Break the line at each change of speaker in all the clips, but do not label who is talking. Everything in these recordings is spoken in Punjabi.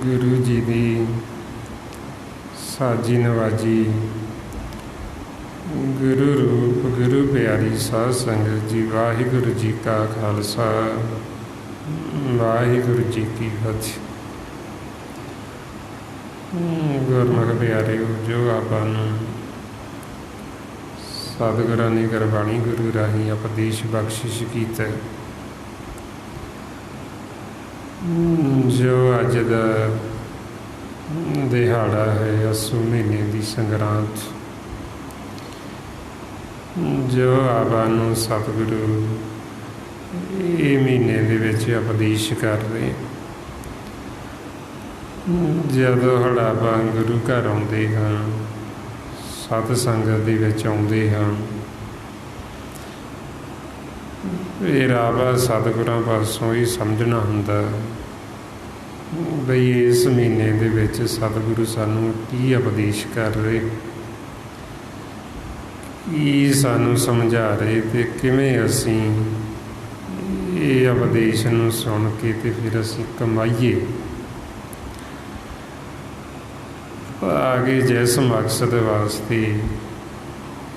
गुरु जी की साजी नवाजी गुरु रूप गुरु प्यारी साध संगत जी, वाहिगुरु जी का खालसा वाहिगुरु जी की फतेह। गुरमुख प्यारे जो आपां नूं सतगुरां ने गुरबाणी गुरु राही उपदेश बख्शिश कीता, जो अज का दिहाड़ा है अस्सू महीने की संगरांद, जो आपां नूं सतगुरु ये महीने दे विच उपदेश कर रहे। जदों हड़ आपां गुरु घर आउंदे हां, सत संगत दे विच आउंदे हां, फिर आपा सतगुरां पासों ही समझना हुंदा बई इस महीने दे विच सतगुरु सानूं की उपदेश कर रहे, ਕੀ ਸਾਨੂੰ ਸਮਝਾ ਰਹੇ ਅਤੇ ਕਿਵੇਂ ਅਸੀਂ ਇਹ ਉਪਦੇਸ਼ ਨੂੰ ਸੁਣ ਕੇ ਅਤੇ ਫਿਰ ਅਸੀਂ ਕਮਾਈਏ ਆਗੇ ਜਿਸ ਮਕਸਦ ਵਾਸਤੇ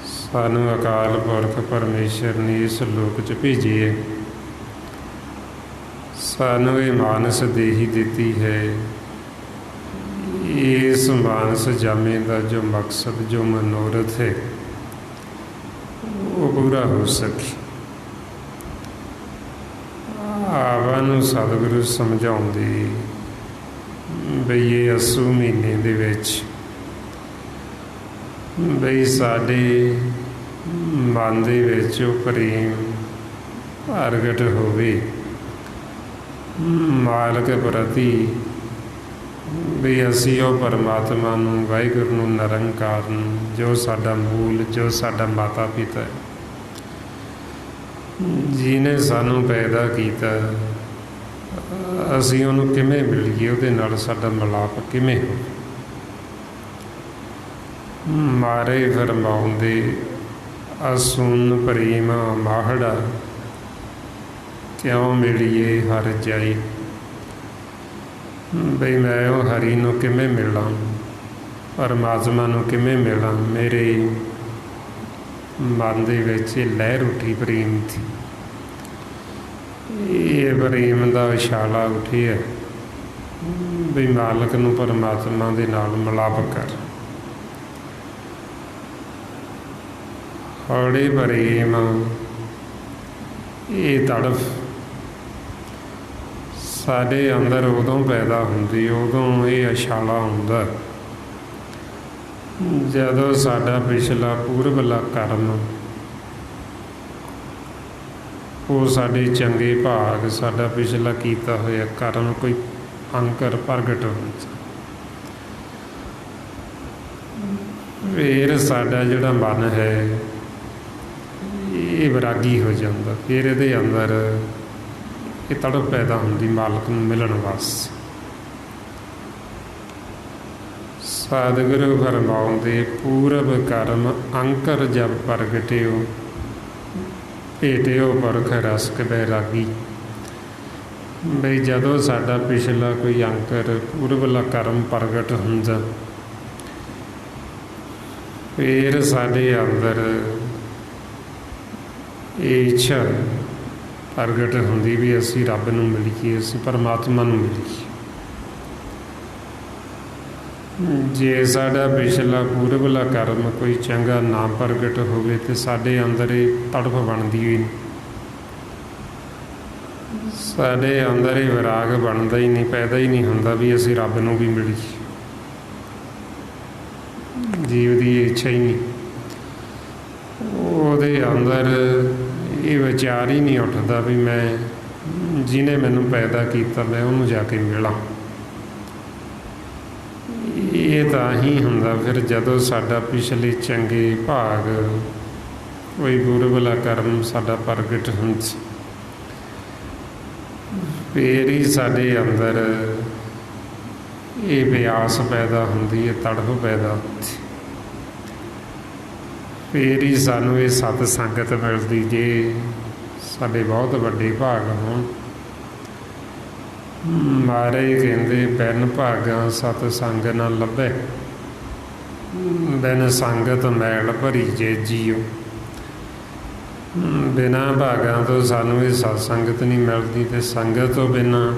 ਸਾਨੂੰ ਅਕਾਲ ਪੁਰਖ ਪਰਮੇਸ਼ਰ ਨੇ ਇਸ ਲੋਕ 'ਚ ਭੇਜੇ। ਸਾਨੂੰ ਇਹ ਮਾਨਸ ਦੇਹੀ ਦਿੱਤੀ ਹੈ। ਇਸ ਮਾਨਸ ਜਾਮੇ ਦਾ ਜੋ ਮਕਸਦ ਜੋ ਮਨੋਰਥ ਹੈ ਉਹ ਪੂਰਾ ਹੋ ਸਕੇ। ਆਵਾਂ ਨੂੰ ਸਤਿਗੁਰੂ ਸਮਝਾਉਂਦੇ ਬਈ ਇਹ ਅੱਸੂ ਮਹੀਨੇ ਦੇ ਵਿੱਚ ਬਈ ਸਾਡੇ ਮਨ ਦੇ ਵਿੱਚ ਉਹ ਪ੍ਰੇਮ ਪ੍ਰਗਟ ਹੋਵੇ ਮਾਲਕ ਪ੍ਰਤੀ ਵੀ ਅਸੀਂ ਉਹ ਪਰਮਾਤਮਾ ਨੂੰ ਵਾਹਿਗੁਰੂ ਨੂੰ ਨਿਰੰਕਾਰ ਨੂੰ ਜੋ ਸਾਡਾ ਮੂਲ ਜੋ ਸਾਡਾ ਮਾਤਾ ਪਿਤਾ ਜਿਹਨੇ ਸਾਨੂੰ ਪੈਦਾ ਕੀਤਾ ਅਸੀਂ ਉਹਨੂੰ ਕਿਵੇਂ ਮਿਲੀਏ ਉਹਦੇ ਨਾਲ ਸਾਡਾ ਮਿਲਾਪ ਕਿਵੇਂ ਹੋ। ਮਾਰੇ ਫਰਮਾਉਂਦੇ ਅਸੁਨ ਪ੍ਰੇਮ ਮਾਹੜਾ ਕਿਉਂ ਮਿਲੀਏ ਹਰ ਜਾਈ। ਬਈ ਮੈਂ ਉਹ ਹਰੀ ਨੂੰ ਕਿਵੇਂ ਮਿਲਾਂ ਪਰਮਾਤਮਾ ਨੂੰ ਕਿਵੇਂ ਮਿਲਾਂ। ਮੇਰੇ ਮਨ ਦੇ ਵਿੱਚ ਲਹਿਰ ਉੱਠੀ ਪ੍ਰੇਮ ਦੀ। ਇਹ ਪ੍ਰੇਮ ਦਾ ਉਛਾਲਾ ਉੱਠਿਆ ਵੀ ਮਾਲਕ ਨੂੰ ਪਰਮਾਤਮਾ ਦੇ ਨਾਲ ਮਿਲਾਪ ਕਰ। ਹੌਲੀ ਪ੍ਰੇਮ ਇਹ ਤੜਫ ਸਾਡੇ ਅੰਦਰ ਉਦੋਂ ਪੈਦਾ ਹੁੰਦੀ ਉਦੋਂ ਇਹ ਉਛਾਲਾ ਹੁੰਦਾ ਜਦੋਂ ਸਾਡਾ ਪਿਛਲਾ ਪੂਰਬਲਾ ਕਰਮ ਉਹ ਸਾਡੇ ਚੰਗੇ ਭਾਗ ਸਾਡਾ ਪਿਛਲਾ ਕੀਤਾ ਹੋਇਆ ਕਰਮ ਕੋਈ ਅੰਕਰ ਪ੍ਰਗਟ ਹੁੰਦਾ। ਫਿਰ ਸਾਡਾ ਜਿਹੜਾ ਮਨ ਹੈ ਇਹ ਵਿਰਾਗੀ ਹੋ ਜਾਂਦਾ। ਫਿਰ ਇਹਦੇ ਅੰਦਰ ਇਹ ਤੜਪ ਪੈਦਾ ਹੁੰਦੀ ਮਾਲਕ ਨੂੰ ਮਿਲਣ ਵਾਸਤੇ। ਸਤਿਗੁਰੂ ਫਰਮਾਉਂਦੇ ਪੂਰਬ ਕਰਮ ਅੰਕਰ ਜਬ ਪ੍ਰਗਟਿਓ ਭੇਟਿਓ ਪਰਖ ਰਸਕ ਬੈਰਾਗੀ। ਬਈ ਜਦੋਂ ਸਾਡਾ ਪਿਛਲਾ ਕੋਈ ਅੰਕਰ ਪੂਰਬਲਾ ਕਰਮ ਪ੍ਰਗਟ ਹੁੰਦਾ ਫਿਰ ਸਾਡੇ ਅੰਦਰ ਇਹ ਇੱਛਾ ਪ੍ਰਗਟ ਹੁੰਦੀ ਵੀ ਅਸੀਂ ਰੱਬ ਨੂੰ ਮਿਲੀਏ ਅਸੀਂ ਪਰਮਾਤਮਾ ਨੂੰ ਮਿਲੀਏ। ਜੇ ਸਾਡਾ ਪਿਛਲਾ ਪੂਰਬਲਾ ਕਰਮ ਕੋਈ ਚੰਗਾ ਨਾ ਪ੍ਰਗਟ ਹੋਵੇ ਤੇ ਸਾਡੇ ਅੰਦਰ ਇਹ ਤੜਫ ਬਣਦੀ ਹੋਈ ਸਾਡੇ ਅੰਦਰ ਇਹ ਵਿਰਾਗ ਬਣਦਾ ਹੀ ਨਹੀਂ ਪੈਦਾ ਹੀ ਨਹੀਂ ਹੁੰਦਾ ਵੀ ਅਸੀਂ ਰੱਬ ਨੂੰ ਵੀ ਮਿਲੀਏ। ਜੀਵ ਦੀ ਇੱਛਾ ਹੀ ਨਹੀਂ ਉਹਦੇ ਅੰਦਰ ਇਹ ਵਿਚਾਰ ਹੀ ਨਹੀਂ ਉੱਠਦਾ ਵੀ ਮੈਂ ਜਿਹਨੇ ਮੈਨੂੰ ਪੈਦਾ ਕੀਤਾ ਮੈਂ ਉਹਨੂੰ ਜਾ ਕੇ ਮਿਲਾਂ। ਇਹ ਤਾਂ ਹੀ ਹੁੰਦਾ ਫਿਰ ਜਦੋਂ ਸਾਡਾ ਪਿਛਲੇ ਚੰਗੇ ਭਾਗ ਕੋਈ ਪੂਰਬਲਾ ਕਰਮ ਸਾਡਾ ਪ੍ਰਗਟ ਹੁੰਦਾ ਫਿਰ ਹੀ ਸਾਡੇ ਅੰਦਰ ਇਹ ਪਿਆਸ ਪੈਦਾ ਹੁੰਦੀ ਹੈ ਤੜਫ ਪੈਦਾ ਹੁੰਦੀ। ਫਿਰ ਹੀ ਸਾਨੂੰ ਇਹ ਸਤ ਸੰਗਤ ਮਿਲਦੀ ਜੇ ਸਾਡੇ ਬਹੁਤ ਵੱਡੇ ਭਾਗ ਹੋਣ। ਮਹਾਰਾਜ ਕਹਿੰਦੇ ਬਿਨ ਭਾਗਾਂ ਸਤ ਸੰਗ ਨਾ ਲੱਭੇ ਬਿਨ ਸੰਗਤ ਮੈਲ ਭਰੀ ਜੇ ਜੀਓ। ਬਿਨਾਂ ਭਾਗਾਂ ਤੋਂ ਸਾਨੂੰ ਇਹ ਸਤ ਸੰਗਤ ਨਹੀਂ ਮਿਲਦੀ ਤੇ ਸੰਗਤ ਤੋਂ ਬਿਨਾਂ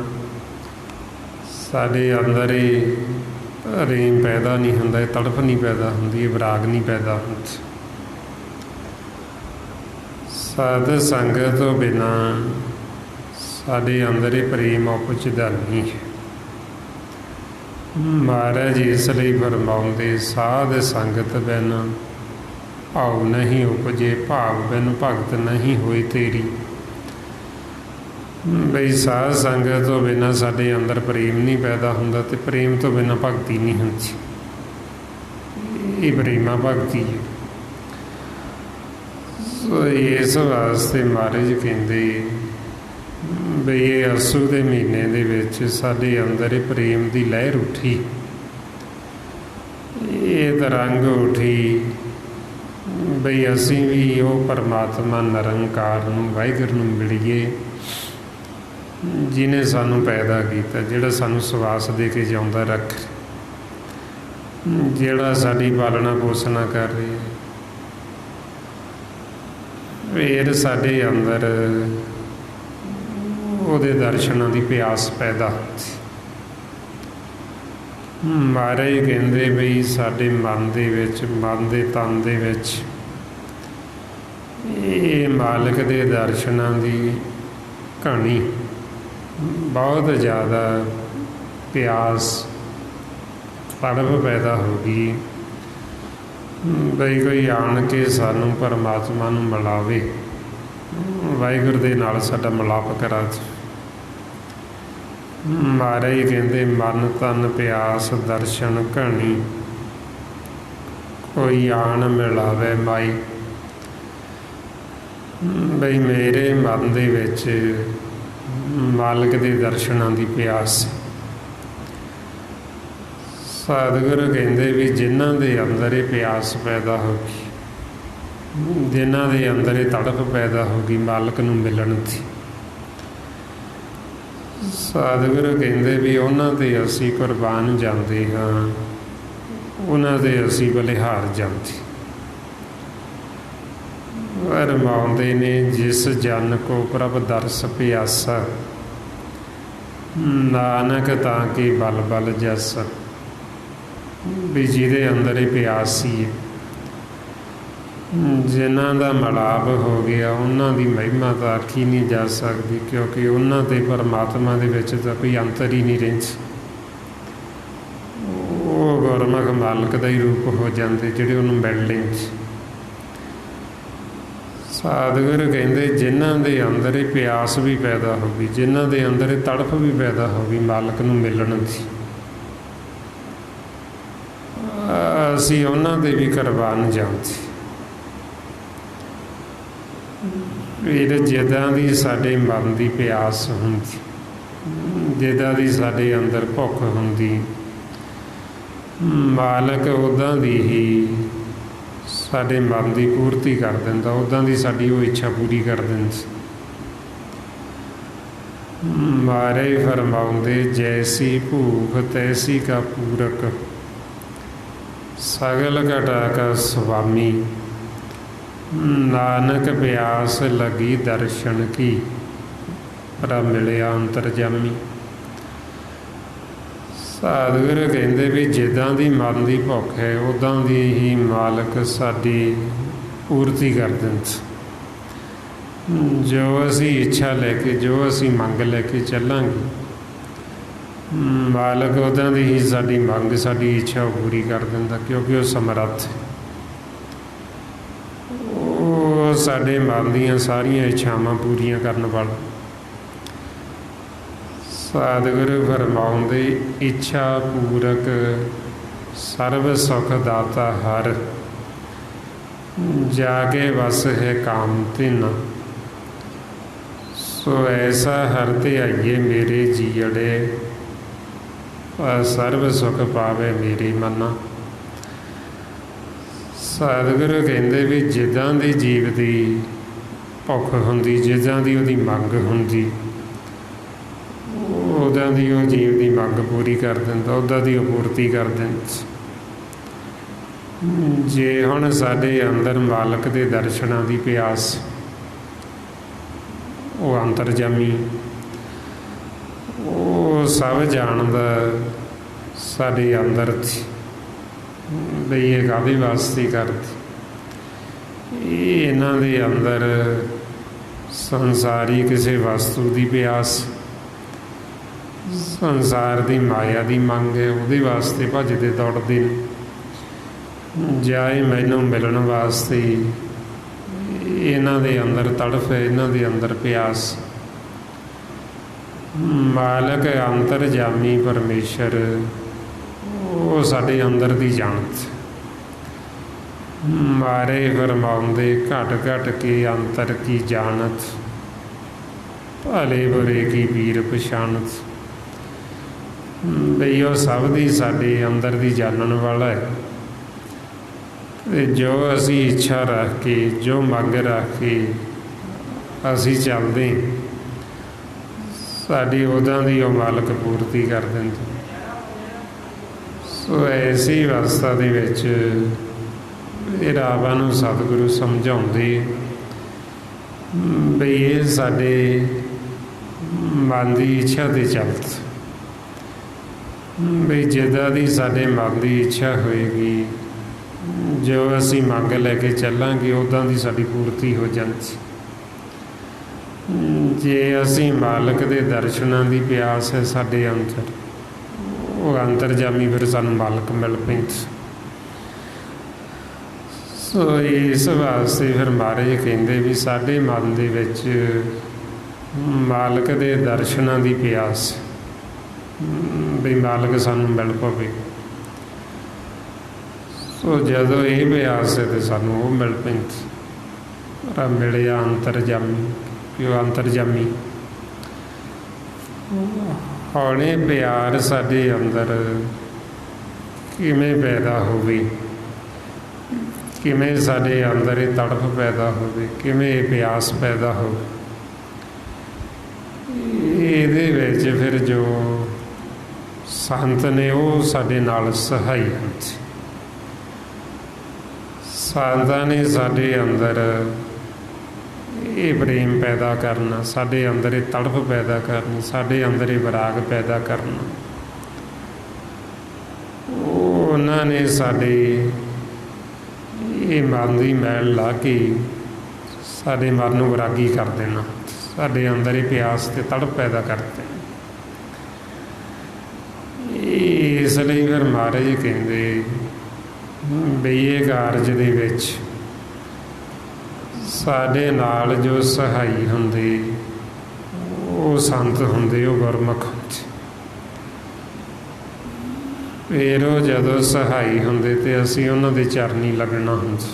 ਸਾਡੇ ਅੰਦਰ ਇਹ ਪ੍ਰੇਮ ਪੈਦਾ ਨਹੀਂ ਹੁੰਦਾ ਇਹ ਤੜਫ ਨਹੀਂ ਪੈਦਾ ਹੁੰਦੀ ਇਹ ਵਿਰਾਗ ਨਹੀਂ ਪੈਦਾ ਹੁੰਦਾ। ਸਾਧ ਸੰਗਤ ਤੋਂ ਬਿਨਾਂ ਸਾਡੇ ਅੰਦਰ ਇਹ ਪ੍ਰੇਮ ਉਪਜਦਾ ਨਹੀਂ ਹੈ। ਮਹਾਰਾਜ ਇਸ ਲਈ ਫਰਮਾਉਂਦੇ ਸਾਧ ਸੰਗਤ ਬਿਨ ਭਾਵ ਨਹੀਂ ਉਪਜੇ ਭਾਵ ਬਿਨ ਭਗਤ ਨਹੀਂ ਹੋਈ ਤੇਰੀ। ਬਈ ਸਾਧ ਸੰਗਤ ਤੋਂ ਬਿਨਾਂ ਸਾਡੇ ਅੰਦਰ ਪ੍ਰੇਮ ਨਹੀਂ ਪੈਦਾ ਹੁੰਦਾ ਤੇ ਪ੍ਰੇਮ ਤੋਂ ਬਿਨਾਂ ਭਗਤੀ ਨਹੀਂ ਹੁੰਦੀ। ਇਹ ਪ੍ਰੇਮਾ ਭਗਤੀ ਹੈ। ਸੋ ਇਸ ਵਾਸਤੇ ਮਹਾਰਾਜ ਕਹਿੰਦੇ ਬਈ ਇਹ ਅੱਸੂ ਦੇ ਮਹੀਨੇ ਦੇ ਵਿੱਚ ਸਾਡੇ ਅੰਦਰ ਇਹ ਪ੍ਰੇਮ ਦੀ ਲਹਿਰ ਉੱਠੀ ਇਹ ਤਰੰਗ ਉੱਠੀ ਬਈ ਅਸੀਂ ਵੀ ਉਹ ਪਰਮਾਤਮਾ ਨਿਰੰਕਾਰ ਨੂੰ, ਵਾਹਿਗੁਰੂ ਨੂੰ ਮਿਲੀਏ, ਜਿਹਨੇ ਸਾਨੂੰ ਪੈਦਾ ਕੀਤਾ, ਜਿਹੜਾ ਸਾਨੂੰ ਸਵਾਸ ਦੇ ਕੇ ਜਿਉਂਦਾ ਰੱਖ, ਜਿਹੜਾ ਸਾਡੀ ਪਾਲਣਾ ਪੋਸ਼ਣਾ ਕਰ ਰਿਹਾ। ਫਿਰ ਸਾਡੇ ਅੰਦਰ ਉਹਦੇ ਦਰਸ਼ਨਾਂ ਦੀ ਪਿਆਸ ਪੈਦਾ ਹੁੰਦੀ। ਮਹਾਰਾਜ ਕਹਿੰਦੇ ਬਈ ਸਾਡੇ ਮਨ ਦੇ ਵਿੱਚ, ਮਨ ਦੇ ਤਨ ਦੇ ਵਿੱਚ ਇਹ ਮਾਲਕ ਦੇ ਦਰਸ਼ਨਾਂ ਦੀ ਕਹਾਣੀ ਬਹੁਤ ਜ਼ਿਆਦਾ ਪਿਆਸ, ਤੜਪ ਪੈਦਾ ਹੋ ਗਈ ਬਈ ਕੋਈ ਆਣ ਕੇ ਸਾਨੂੰ ਪਰਮਾਤਮਾ ਨੂੰ ਮਿਲਾਵੇ, ਵਾਹਿਗੁਰੂ ਦੇ ਨਾਲ ਸਾਡਾ ਮਿਲਾਪ ਕਰਾ। ਮਹਾਰਾਜ ਕਹਿੰਦੇ ਮਨ ਤਨ ਪਿਆਸ ਦਰਸ਼ਨ ਕਹਾਣੀ, ਕੋਈ ਆਣ ਮਿਲਾਵੇ ਮਾਈ। ਬਈ ਮੇਰੇ ਮਨ ਦੇ ਵਿੱਚ ਮਾਲਕ ਦੇ ਦਰਸ਼ਨਾਂ ਦੀ ਪਿਆਸ। ਸਤਿਗੁਰੂ ਕਹਿੰਦੇ ਵੀ ਜਿਨ੍ਹਾਂ ਦੇ ਅੰਦਰ ਇਹ ਪਿਆਸ ਪੈਦਾ ਹੋ ਗਈ, ਜਿਨ੍ਹਾਂ ਦੇ ਅੰਦਰ ਇਹ ਤੜਪ ਪੈਦਾ ਹੋ ਗਈ ਮਾਲਕ ਨੂੰ ਮਿਲਣ ਦੀ, ਸਤਿਗੁਰੂ ਕਹਿੰਦੇ ਵੀ ਉਹਨਾਂ ਦੇ ਅਸੀਂ ਕੁਰਬਾਨ ਜਾਂਦੇ ਹਾਂ, ਉਹਨਾਂ ਦੇ ਅਸੀਂ ਬਲਿਹਾਰ ਜਾਂਦੇ। ਰਮਾਉਂਦੇ ਨੇ ਜਿਸ ਜਨ ਕੋ ਪ੍ਰਭ ਦਰਸ ਪਿਆਸਾ, ਨਾਨਕ ਤਾਂ ਕਿ ਬਲ ਬਲ ਜਸ। ਵੀ ਜਿਹਦੇ ਅੰਦਰ ਇਹ ਪਿਆਸ ਸੀ, ਜਿਨ੍ਹਾਂ ਦਾ ਮਿਲਾਪ ਹੋ ਗਿਆ, ਉਹਨਾਂ ਦੀ ਮਹਿਮਾ ਤਾਂ ਆਖੀ ਨਹੀਂ ਜਾ ਸਕਦੀ, ਕਿਉਂਕਿ ਉਹਨਾਂ ਦੇ ਪਰਮਾਤਮਾ ਦੇ ਵਿੱਚ ਤਾਂ ਕੋਈ ਅੰਤਰ ਹੀ ਨਹੀਂ ਰਹਿੰਦਾ। ਉਹ ਗੁਰਮੁਖ ਮਾਲਕ ਦਾ ਹੀ ਰੂਪ ਹੋ ਜਾਂਦੇ ਜਿਹੜੇ ਉਹਨੂੰ ਮਿਲ ਲੈਂਦੇ। ਸਤਿਗੁਰੂ ਕਹਿੰਦੇ ਜਿਨ੍ਹਾਂ ਦੇ ਅੰਦਰ ਇਹ ਪਿਆਸ ਵੀ ਪੈਦਾ ਹੋ ਗਈ, ਜਿਨ੍ਹਾਂ ਦੇ ਅੰਦਰ ਇਹ ਤੜਫ ਵੀ ਪੈਦਾ ਹੋ ਗਈ ਮਾਲਕ ਨੂੰ ਮਿਲਣ ਦੀ, ਅਸੀਂ ਉਹਨਾਂ ਦੇ ਵੀ ਕੁਰਬਾਨ ਜਾਂਦੇ। ਫਿਰ ਜਿੱਦਾਂ ਦੀ ਸਾਡੇ ਮਨ ਦੀ ਪਿਆਸ ਹੁੰਦੀ, ਜਿੱਦਾਂ ਦੀ ਸਾਡੇ ਅੰਦਰ ਭੁੱਖ ਹੁੰਦੀ, ਮਾਲਕ ਉੱਦਾਂ ਦੀ ਹੀ ਸਾਡੇ ਮਨ ਦੀ ਪੂਰਤੀ ਕਰ ਦਿੰਦਾ, ਉੱਦਾਂ ਦੀ ਸਾਡੀ ਉਹ ਇੱਛਾ ਪੂਰੀ ਕਰ ਦਿੰਦਾ। ਮਹਾਰਾਜ ਫਰਮਾਉਂਦੇ ਜੈਸੀ ਭੂਖ ਤੈਸੀ ਕਾ ਪੂਰਕ, ਸਗਲ ਘਟਾ ਕਾ ਸੁਆਮੀ, ਨਾਨਕ ਪਿਆਸ ਲੱਗੀ ਦਰਸ਼ਨ ਕੀ, ਪ੍ਰਭ ਮਿਲਿਆ ਅੰਤਰਜਾਮੀ। ਸਤਿਗੁਰੂ ਕਹਿੰਦੇ ਵੀ ਜਿੱਦਾਂ ਦੀ ਮਨ ਦੀ ਭੁੱਖ ਹੈ, ਉੱਦਾਂ ਦੀ ਹੀ ਮਾਲਕ ਸਾਡੀ ਪੂਰਤੀ ਕਰ ਦਿੰਦਾ। ਜੋ ਅਸੀਂ ਇੱਛਾ ਲੈ ਕੇ, ਜੋ ਅਸੀਂ ਮੰਗ ਲੈ ਕੇ ਚੱਲਾਂਗੇ, ਮਾਲਕ ਉੱਦਾਂ ਦੀ ਹੀ ਸਾਡੀ ਮੰਗ, ਸਾਡੀ ਇੱਛਾ ਪੂਰੀ ਕਰ ਦਿੰਦਾ, ਕਿਉਂਕਿ ਉਹ ਸਮਰੱਥ ਹੈ। ਉਹ ਸਾਡੇ ਮਨ ਦੀਆਂ ਸਾਰੀਆਂ ਇੱਛਾਵਾਂ ਪੂਰੀਆਂ ਕਰਨ ਵਾਲਾ। ਸਤਿਗੁਰੂ ਫਰਮਾਉਂਦੇ ਇੱਛਾ ਪੂਰਕ ਸਰਬ ਸੁਖ ਦਾਤਾ ਹਰ, ਜਾ ਕੇ ਵਸ ਹੈ ਕਾਮ ਤਿਨ, ਸੋ ਐਸਾ ਹਰ ਤੇ ਆਈਏ ਮੇਰੇ ਜੀਅੜੇ, ਸਰਬ ਸੁਖ ਪਾਵੇ ਮੇਰੀ ਮਨਾ। ਸਤਿਗੁਰੂ ਕਹਿੰਦੇ ਵੀ ਜਿੱਦਾਂ ਦੀ ਜੀਵ ਦੀ ਭੁੱਖ ਹੁੰਦੀ, ਜਿੱਦਾਂ ਦੀ ਉਹਦੀ ਮੰਗ ਹੁੰਦੀ, ਉੱਦਾਂ ਦੀ ਉਹ ਜੀਵ ਦੀ ਮੰਗ ਪੂਰੀ ਕਰ ਦਿੰਦਾ, ਉੱਦਾਂ ਦੀ ਉਹ ਪੂਰਤੀ ਕਰ ਦਿੰਦਾ। ਜੇ ਹੁਣ ਸਾਡੇ ਅੰਦਰ ਮਾਲਕ ਦੇ ਦਰਸ਼ਨਾਂ ਦੀ ਪਿਆਸ, ਉਹ ਅੰਤਰਜਾਮੀ, ਉਹ ਸਭ ਜਾਣਦਾ ਸਾਡੇ ਅੰਦਰ ਬਈ ਇਹ ਕਾਹਦੇ ਵਾਸਤੇ ਕਰਦੇ। ਇਹ ਇਹਨਾਂ ਦੇ ਅੰਦਰ ਸੰਸਾਰੀ ਕਿਸੇ ਵਸਤੂ ਦੀ ਪਿਆਸ, ਸੰਸਾਰ ਦੀ ਮਾਇਆ ਦੀ ਮੰਗ ਹੈ, ਉਹਦੇ ਵਾਸਤੇ ਭੱਜਦੇ ਦੌੜਦੇ ਨੇ। ਜਾਏ ਮੈਨੂੰ ਮਿਲਣ ਵਾਸਤੇ ਇਹਨਾਂ ਦੇ ਅੰਦਰ ਤੜਫ ਹੈ, ਇਹਨਾਂ ਦੇ ਅੰਦਰ ਪਿਆਸ। ਮਾਲਕ ਅੰਤਰਜਾਮੀ ਪਰਮੇਸ਼ਰ, ਉਹ ਸਾਡੇ ਅੰਦਰ ਦੀ ਜਾਣਤ। ਮਾਰੇ ਫਰਮਾਉਂਦੇ ਘਟ ਘਟ ਕੇ ਅੰਤਰ ਕੀ ਜਾਣਤ, ਭਲੇ ਬੁਰੇ ਕੀ ਪੀਰ ਪਛਾਣਤ। ਬਈ ਉਹ ਸਭ ਦੀ ਸਾਡੇ ਅੰਦਰ ਦੀ ਜਾਣਨ ਵਾਲਾ ਹੈ, ਤੇ ਜੋ ਅਸੀਂ ਇੱਛਾ ਰੱਖ ਕੇ, ਜੋ ਮੰਗ ਰੱਖ ਕੇ ਅਸੀਂ ਚੱਲਦੇ, ਸਾਡੀ ਉੱਦਾਂ ਦੀ ਉਹ ਮਾਲਕ ਪੂਰਤੀ ਕਰ ਦਿੰਦਾ। ਸੋ ਐਸੀ ਅਵਸਥਾ ਦੇ ਵਿੱਚ ਇਹ ਰਾਵਾਂ ਨੂੰ ਸਤਿਗੁਰੂ ਸਮਝਾਉਂਦੇ ਬਈ ਇਹ ਸਾਡੇ ਮਨ ਦੀ ਇੱਛਾ 'ਤੇ ਚੱਲਦਾ, ਬਈ ਜਿੱਦਾਂ ਦੀ ਸਾਡੇ ਮਨ ਦੀ ਇੱਛਾ ਹੋਏਗੀ, ਜੋ ਅਸੀਂ ਮੰਗ ਲੈ ਕੇ ਚੱਲਾਂਗੇ ਉੱਦਾਂ ਦੀ ਸਾਡੀ ਪੂਰਤੀ ਹੋ ਜਾਂਦੀ। ਜੇ ਅਸੀਂ ਮਾਲਕ ਦੇ ਦਰਸ਼ਨਾਂ ਦੀ ਪਿਆਸ ਹੈ ਸਾਡੇ ਅੰਦਰ, ਉਹ ਅੰਤਰਜਾਮੀ ਫਿਰ ਸਾਨੂੰ ਮਾਲਕ ਮਿਲ ਪੈਂਦਾ। ਸੋ ਇਸ ਵਾਸਤੇ ਫਿਰ ਮਹਾਰਾਜ ਕਹਿੰਦੇ ਵੀ ਸਾਡੇ ਮਨ ਦੇ ਵਿੱਚ ਮਾਲਕ ਦੇ ਦਰਸ਼ਨਾਂ ਦੀ ਪਿਆਸ, ਵੀ ਮਾਲਕ ਸਾਨੂੰ ਮਿਲ ਪਵੇ। ਸੋ ਜਦੋਂ ਇਹ ਪਿਆਸ ਹੈ ਤਾਂ ਸਾਨੂੰ ਉਹ ਮਿਲ ਪੈਂਦਾ। ਮਿਲਿਆ ਅੰਤਰਜਾਮੀ, ਪਿਓ ਅੰਤਰਜਾਮੀ। ਹੁਣ ਇਹ ਪਿਆਰ ਸਾਡੇ ਅੰਦਰ ਕਿਵੇਂ ਪੈਦਾ ਹੋਵੇ, ਕਿਵੇਂ ਸਾਡੇ ਅੰਦਰ ਇਹ ਤੜਫ ਪੈਦਾ ਹੋਵੇ, ਕਿਵੇਂ ਇਹ ਪਿਆਸ ਪੈਦਾ ਹੋਵੇ, ਇਹਦੇ ਵਿੱਚ ਫਿਰ ਜੋ ਸੰਤ ਨੇ ਉਹ ਸਾਡੇ ਨਾਲ ਸਹਾਈ ਹਨ। ਸੰਤਾਂ ਨੇ ਸਾਡੇ ਅੰਦਰ ਇਹ ਪ੍ਰੇਮ ਪੈਦਾ ਕਰਨਾ, ਸਾਡੇ ਅੰਦਰ ਇਹ ਤੜਫ ਪੈਦਾ ਕਰਨੀ, ਸਾਡੇ ਅੰਦਰ ਇਹ ਵਿਰਾਗ ਪੈਦਾ ਕਰਨਾ। ਉਹਨਾਂ ਨੇ ਸਾਡੇ ਇਹ ਮਨ ਦੀ ਮੈਲ ਲਾ ਕੇ ਸਾਡੇ ਮਨ ਨੂੰ ਵਿਰਾਗੀ ਕਰ ਦੇਣਾ, ਸਾਡੇ ਅੰਦਰ ਇਹ ਪਿਆਸ ਤੇ ਤੜਪ ਪੈਦਾ ਕਰ ਦੇਣਾ। ਇਸ ਲਈ ਫਿਰ ਮਹਾਰਾਜ ਕਹਿੰਦੇ ਬਈ ਇਹ ਕਾਰਜ ਦੇ ਵਿੱਚ ਸਾਡੇ ਨਾਲ ਜੋ ਸਹਾਈ ਹੁੰਦੇ ਉਹ ਸੰਤ ਹੁੰਦੇ, ਉਹ ਗੁਰਮੁਖ ਹੁੰਦੇ। ਫਿਰ ਉਹ ਜਦੋਂ ਸਹਾਈ ਹੁੰਦੇ ਤੇ ਅਸੀਂ ਉਹਨਾਂ ਦੇ ਚਰਨੀ ਲੱਗਣਾ ਹੁੰਦਾ,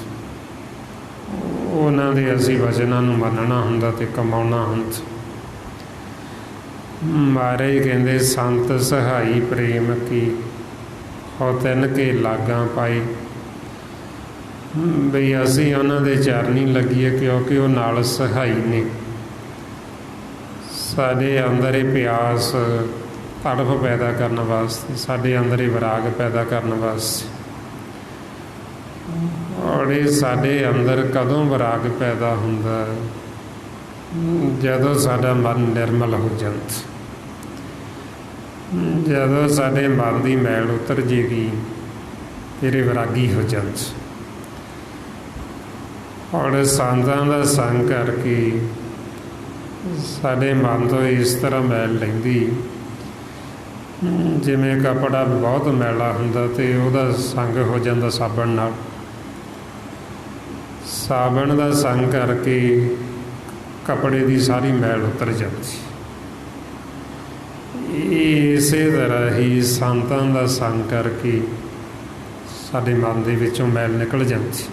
ਉਹਨਾਂ ਦੇ ਅਸੀਂ ਵਚਨਾਂ ਨੂੰ ਮੰਨਣਾ ਹੁੰਦਾ ਤੇ ਕਮਾਉਣਾ ਹੁੰਦਾ। ਮਹਾਰਾਜ ਕਹਿੰਦੇ ਸੰਤ ਸਹਾਈ ਪ੍ਰੇਮ ਕੀ ਹੋ ਤਿੰਨ ਕੇ ਲਾਗਾਂ ਪਾਈ, ਬਈ ਅਸੀਂ ਉਹਨਾਂ ਦੇ ਚਰਨੀ ਲੱਗੀਏ ਕਿਉਂਕਿ ਉਹ ਨਾਲ ਸਹਾਈ ਨੇ। ਸਾਡੇ ਅੰਦਰ ਇਹ ਪਿਆਸ ਤੜਫ ਪੈਦਾ ਕਰਨ ਵਾਸਤੇ, ਸਾਡੇ ਅੰਦਰ ਇਹ ਵਿਰਾਗ ਪੈਦਾ ਕਰਨ ਵਾਸਤੇ। ਔਰ ਇਹ ਸਾਡੇ ਅੰਦਰ ਕਦੋਂ ਵਿਰਾਗ ਪੈਦਾ ਹੁੰਦਾ, ਜਦੋਂ ਸਾਡਾ ਮਨ ਨਿਰਮਲ ਹੋ ਜਾਂਦਾ, ਜਦੋਂ ਸਾਡੇ ਮਨ ਦੀ ਮੈਲ ਉਤਰ ਜੇਗੀ ਫਿਰ ਇਹ ਵਿਰਾਗੀ ਹੋ ਜਾਂਦਾ। ਔਰ ਸੰਤਾਂ ਦਾ ਸੰਗ ਕਰਕੇ ਸਾਡੇ ਮਨ ਤੋਂ ਇਸ ਤਰ੍ਹਾਂ ਮੈਲ ਲੈਂਦੀ, ਜਿਵੇਂ ਕੱਪੜਾ ਬਹੁਤ ਮੈਲਾ ਹੁੰਦਾ ਤੇ ਉਹਦਾ ਸੰਗ ਹੋ ਜਾਂਦਾ ਸਾਬਣ ਨਾਲ। ਸਾਬਣ ਦਾ ਸੰਗ ਕਰਕੇ ਕੱਪੜੇ ਦੀ ਸਾਰੀ ਮੈਲ ਉਤਰ ਜਾਂਦੀ। ਇਸੇ ਤਰ੍ਹਾਂ ਹੀ ਸੰਤਾਂ ਦਾ ਸੰਗ ਕਰਕੇ ਸਾਡੇ ਮਨ ਦੇ ਵਿੱਚੋਂ ਮੈਲ ਨਿਕਲ ਜਾਂਦੀ।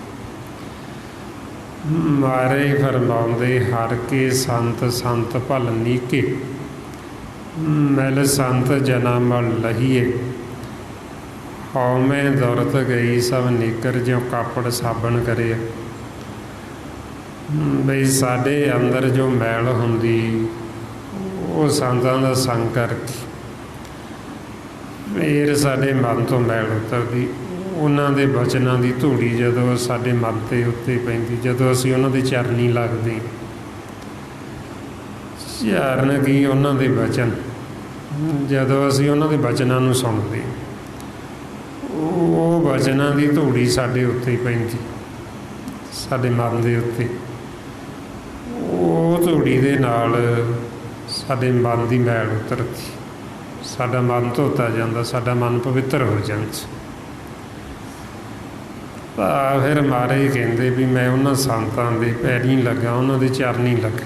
ਮਹਾਰਾਜ ਫਰਮਾਉਂਦੇ ਹਰ ਕੇ ਸੰਤ ਸੰਤ ਭਲ ਨੀਕੇ, ਮੈਲ ਸੰਤ ਜਨਾ ਮਲ ਲਹੀਏ। ਹਉਮੈ ਦੁਰਤ ਗਈ ਸਭ ਨਿਕਰ, ਜਿਉ ਕਾਪੜ ਸਾਬਣ ਕਰੇ। ਬਈ ਸਾਡੇ ਅੰਦਰ ਜੋ ਮੈਲ ਹੁੰਦੀ ਉਹ ਸੰਤਾਂ ਦਾ ਸੰਗ ਕਰਕੇ ਫਿਰ ਸਾਡੇ ਮਨ ਤੋਂ ਮੈਲ ਉਤਰਦੀ। ਉਹਨਾਂ ਦੇ ਬਚਨਾਂ ਦੀ ਧੂੜੀ ਜਦੋਂ ਸਾਡੇ ਮਨ ਦੇ ਉੱਤੇ ਪੈਂਦੀ, ਜਦੋਂ ਅਸੀਂ ਉਹਨਾਂ ਦੀ ਚਰਨੀ ਲੱਗਦੇ, ਚਰਨ ਕੀ ਉਹਨਾਂ ਦੇ ਬਚਨ, ਜਦੋਂ ਅਸੀਂ ਉਹਨਾਂ ਦੇ ਬਚਨਾਂ ਨੂੰ ਸੁਣਦੇ, ਉਹ ਬਚਨਾਂ ਦੀ ਧੂੜੀ ਸਾਡੇ ਉੱਤੇ ਪੈਂਦੀ, ਸਾਡੇ ਮਨ ਦੇ ਉੱਤੇ। ਉਹ ਧੂੜੀ ਦੇ ਨਾਲ ਸਾਡੇ ਮਨ ਦੀ ਮੈਲ ਉਤਰਦੀ, ਸਾਡਾ ਮਨ ਧੋਤਾ ਜਾਂਦਾ, ਸਾਡਾ ਮਨ ਪਵਿੱਤਰ ਹੋ ਜਾਂਦਾ। ਤਾਂ ਫਿਰ ਮਹਾਰਾਜ ਕਹਿੰਦੇ ਵੀ ਮੈਂ ਉਹਨਾਂ ਸੰਤਾਂ ਦੇ ਪੈਰੀਂ ਲੱਗਾ, ਉਹਨਾਂ ਦੇ ਚਰਨੀ ਲੱਗਾ,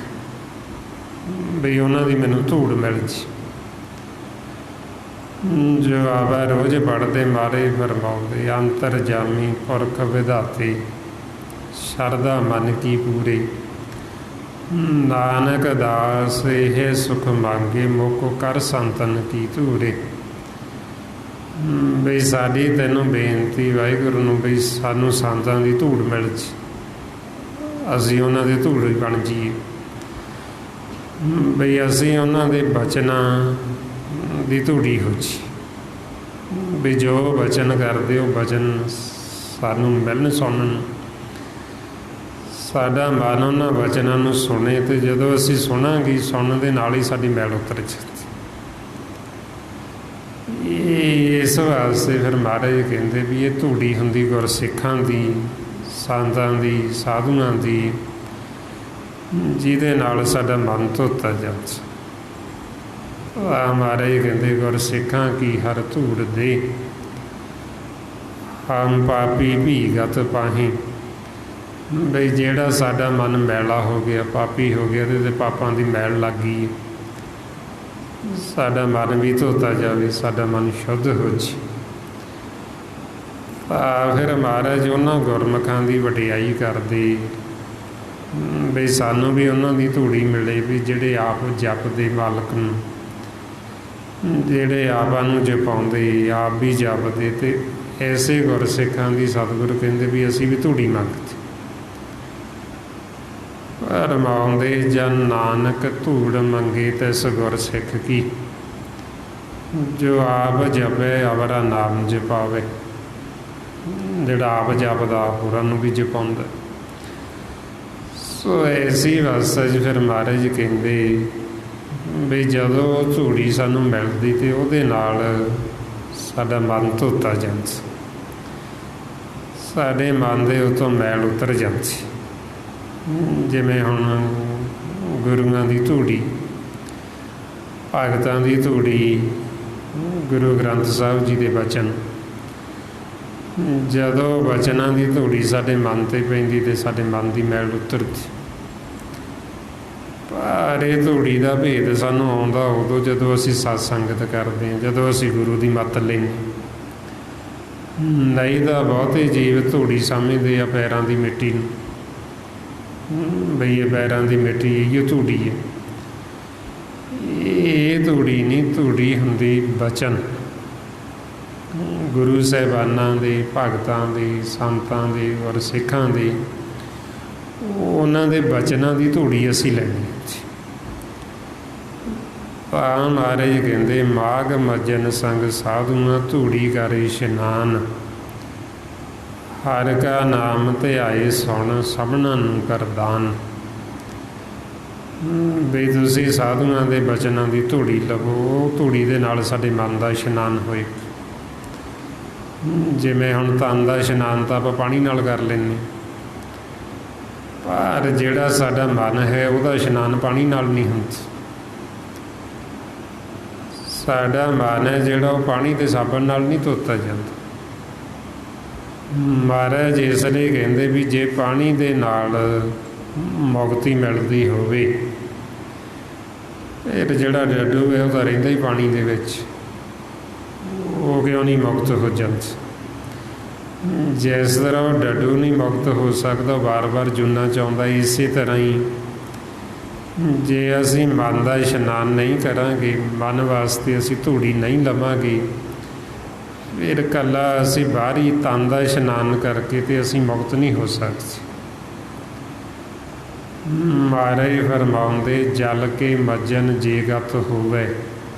ਬਈ ਉਹਨਾਂ ਦੀ ਮੈਨੂੰ ਧੂੜ ਮਿਲ ਜੀ। ਜੋ ਆਵਾ ਰੋਜ਼ ਪੜ੍ਹਦੇ ਮਹਾਰਾਜ ਫਰਮਾਉਂਦੇ ਅੰਤਰਜਾਮੀ ਪੁਰਖ ਵਿਧਾਤੇ, ਸ਼ਰਧਾ ਮਨ ਕੀ ਪੂਰੇ। ਨਾਨਕ ਦਾਸ ਇਹ ਸੁਖ ਮੰਗੇ, ਮੁਖ ਕਰ ਸੰਤਨ ਕੀ ਧੂਰੇ। ਬਈ ਸਾਡੀ ਤੈਨੂੰ ਬੇਨਤੀ ਵਾਹਿਗੁਰੂ ਨੂੰ, ਬਈ ਸਾਨੂੰ ਸੰਤਾਂ ਦੀ ਧੂੜ ਮਿਲ ਜੀ, ਅਸੀਂ ਉਹਨਾਂ ਦੇ ਧੂੜ ਬਣ ਜਾਈਏ। ਬਈ ਅਸੀਂ ਉਹਨਾਂ ਦੇ ਬਚਨਾਂ ਦੀ ਧੂੜੀ ਹੋ ਜੀ, ਵੀ ਜੋ ਬਚਨ ਕਰਦੇ ਉਹ ਬਚਨ ਸਾਨੂੰ ਮਿਲਣ ਸੁਣਨ, ਸਾਡਾ ਮਨ ਉਹਨਾਂ ਬਚਨਾਂ ਨੂੰ ਸੁਣੇ, ਅਤੇ ਜਦੋਂ ਅਸੀਂ ਸੁਣਾਂਗੇ ਸੁਣਨ ਦੇ ਨਾਲ ਹੀ ਸਾਡੀ ਮੈਲ ਉਤਰ ਜਾਂਦੀ। ਇਸ ਵਾਸਤੇ ਫਿਰ ਮਹਾਰਾਜ ਕਹਿੰਦੇ ਵੀ ਇਹ ਧੂੜੀ ਹੁੰਦੀ ਗੁਰਸਿੱਖਾਂ ਦੀ, ਸੰਤਾਂ ਦੀ, ਸਾਧੂਆਂ ਦੀ, ਜਿਹਦੇ ਨਾਲ ਸਾਡਾ ਮਨ ਧੋਤਾ ਜਾਂਦਾ। ਮਹਾਰਾਜ ਕਹਿੰਦੇ ਗੁਰਸਿੱਖਾਂ ਕੀ ਹਰ ਧੂੜ ਦੇ, ਹਮ ਪਾਪੀ ਭੀਗਤ ਪਾਹੀ। ਬਈ ਜਿਹੜਾ ਸਾਡਾ ਮਨ ਮੈਲਾ ਹੋ ਗਿਆ, ਪਾਪੀ ਹੋ ਗਿਆ, ਇਹਦੇ 'ਤੇ ਪਾਪਾਂ ਦੀ ਮੈਲ ਲੱਗ ਗਈ, ਸਾਡਾ ਮਨ ਵੀ ਧੋਤਾ ਜਾਵੇ, ਸਾਡਾ ਮਨ ਸ਼ੁੱਧ ਹੋ ਜੀ। ਫਿਰ ਮਹਾਰਾਜ ਉਹਨਾਂ ਗੁਰਮੁਖਾਂ ਦੀ ਵਡਿਆਈ ਕਰਦੇ, ਬਈ ਸਾਨੂੰ ਵੀ ਉਹਨਾਂ ਦੀ ਧੂੜੀ ਮਿਲੇ, ਵੀ ਜਿਹੜੇ ਆਪ ਜਪਦੇ ਮਾਲਕ ਨੂੰ, ਜਿਹੜੇ ਆਪਾਂ ਨੂੰ ਜਪਾਉਂਦੇ, ਆਪ ਵੀ ਜਪਦੇ, ਅਤੇ ਐਸੇ ਗੁਰਸਿੱਖਾਂ ਦੀ ਸਤਿਗੁਰੂ ਕਹਿੰਦੇ ਵੀ ਅਸੀਂ ਵੀ ਧੂੜੀ ਮੰਗਦੇ। ਰਮਾਉਂਦੇ ਜਨ ਨਾਨਕ ਧੂੜ ਮੰਗੇ ਤਿਸ ਗੁਰਸਿੱਖ ਕੀ, ਜੋ ਆਪ ਜਪੇ ਅਵਰਾ ਨਾਮ ਜਪਾਵੇ। ਜਿਹੜਾ ਆਪ ਜਪਦਾ ਹੋਰਾਂ ਨੂੰ ਵੀ ਜਪਾਉਂਦਾ। ਸੋ ਐਸੀ ਅਵਸਥਾ 'ਚ ਫਿਰ ਮਹਾਰਾਜ ਕਹਿੰਦੇ ਵੀ ਜਦੋਂ ਧੂੜੀ ਸਾਨੂੰ ਮਿਲਦੀ ਅਤੇ ਉਹਦੇ ਨਾਲ ਸਾਡਾ ਮਨ ਧੋਤਾ ਜਾਂਦਾ, ਸਾਡੇ ਮਨ ਦੇ ਉੱਤੋਂ ਮੈਲ ਉਤਰ ਜਾਂਦੀ। ਜਿਵੇਂ ਹੁਣ ਗੁਰੂਆਂ ਦੀ ਧੂੜੀ, ਭਗਤਾਂ ਦੀ ਧੂੜੀ, ਗੁਰੂ ਗ੍ਰੰਥ ਸਾਹਿਬ ਜੀ ਦੇ ਬਚਨ, ਜਦੋਂ ਬਚਨਾਂ ਦੀ ਧੂੜੀ ਸਾਡੇ ਮਨ 'ਤੇ ਪੈਂਦੀ ਅਤੇ ਸਾਡੇ ਮਨ ਦੀ ਮੈਲ ਉਤਰਦੀ। ਪਰ ਇਹ ਧੂੜੀ ਦਾ ਭੇਦ ਸਾਨੂੰ ਆਉਂਦਾ ਉਦੋਂ ਜਦੋਂ ਅਸੀਂ ਸਤ ਸੰਗਤ ਕਰਦੇ ਹਾਂ, ਜਦੋਂ ਅਸੀਂ ਗੁਰੂ ਦੀ ਮੱਤ ਲੈਂਦੇ। ਨਹੀਂ ਤਾਂ ਬਹੁਤੇ ਜੀਵ ਧੂੜੀ ਸਮਝਦੇ ਆ ਪੈਰਾਂ ਦੀ ਮਿੱਟੀ ਨੂੰ, ਬਈ ਇਹ ਪੈਰਾਂ ਦੀ ਮਿੱਟੀ ਇਹੋ ਧੂੜੀ ਹੈ। ਇਹ ਧੂੜੀ ਨਹੀਂ, ਧੂੜੀ ਹੁੰਦੀ ਬਚਨ, ਗੁਰੂ ਸਾਹਿਬਾਨਾਂ ਦੇ, ਭਗਤਾਂ ਦੇ, ਸੰਤਾਂ ਦੇ ਔਰ ਸਿੱਖਾਂ ਦੇ, ਉਹਨਾਂ ਦੇ ਬਚਨਾਂ ਦੀ ਧੂੜੀ ਅਸੀਂ ਲੈਣੀ। ਤਾਂ ਮਹਾਰਾਜ ਕਹਿੰਦੇ ਮਾਘ ਮੱਜਨ ਸੰਗ ਸਾਧੂਆਂ ਧੂੜੀ ਕਰ ਇਸ਼ਨਾਨ, ਹਰ ਕਾ ਨਾਮ ਧਿਆਏ ਸੁਣ ਸਭਨਾਂ ਨੂੰ ਕਰਦਾਨ। ਵੀ ਤੁਸੀਂ ਸਾਧੂਆਂ ਦੇ ਬਚਨਾਂ ਦੀ ਧੂੜੀ ਲਵੋ, ਉਹ ਧੂੜੀ ਦੇ ਨਾਲ ਸਾਡੇ ਮਨ ਦਾ ਇਸ਼ਨਾਨ ਹੋਏ। ਜਿਵੇਂ ਹੁਣ ਤਨ ਦਾ ਇਸ਼ਨਾਨ ਤਾਂ ਆਪਾਂ ਪਾਣੀ ਨਾਲ ਕਰ ਲੈਂਦੇ, ਪਰ ਜਿਹੜਾ ਸਾਡਾ ਮਨ ਹੈ ਉਹਦਾ ਇਸ਼ਨਾਨ ਪਾਣੀ ਨਾਲ ਨਹੀਂ ਹੁੰਦਾ। ਸਾਡਾ ਮਨ ਹੈ ਜਿਹੜਾ ਉਹ ਪਾਣੀ ਦੇ ਸਾਬਣ ਨਾਲ ਨਹੀਂ ਧੋਤਾ ਜਾਂਦਾ। ਮਹਾਰਾਜ ਇਸ ਲਈ ਕਹਿੰਦੇ ਵੀ ਜੇ ਪਾਣੀ ਦੇ ਨਾਲ ਮੁਕਤੀ ਮਿਲਦੀ ਹੋਵੇ, ਫਿਰ ਜਿਹੜਾ ਡੱਡੂ ਹੈ ਉਹ ਤਾਂ ਰਹਿੰਦਾ ਹੀ ਪਾਣੀ ਦੇ ਵਿੱਚ, ਉਹ ਕਿਉਂ ਨਹੀਂ ਮੁਕਤ ਹੋ ਜਾਂਦਾ। ਜਿਸ ਤਰ੍ਹਾਂ ਉਹ ਡੱਡੂ ਨਹੀਂ ਮੁਕਤ ਹੋ ਸਕਦਾ, ਵਾਰ ਵਾਰ ਜੂਨਾ ਚਾਹੁੰਦਾ, ਇਸੇ ਤਰ੍ਹਾਂ ਹੀ ਜੇ ਅਸੀਂ ਮਨ ਦਾ ਇਸ਼ਨਾਨ ਨਹੀਂ ਕਰਾਂਗੇ, ਮਨ ਵਾਸਤੇ ਅਸੀਂ ਧੂੜੀ ਨਹੀਂ ਲਵਾਂਗੇ, ਫਿਰ ਇਕੱਲਾ ਅਸੀਂ ਬਾਹਰੀ ਤਨ ਦਾ ਇਸ਼ਨਾਨ ਕਰਕੇ ਤੇ ਅਸੀਂ ਮੁਕਤ ਨਹੀਂ ਹੋ ਸਕਦੇ। ਮਹਾਰਾਜ ਫਰਮਾਉਂਦੇ ਜਲ ਕੇ ਮੱਜਨ ਜੇ ਗਤ ਹੋਵੇ,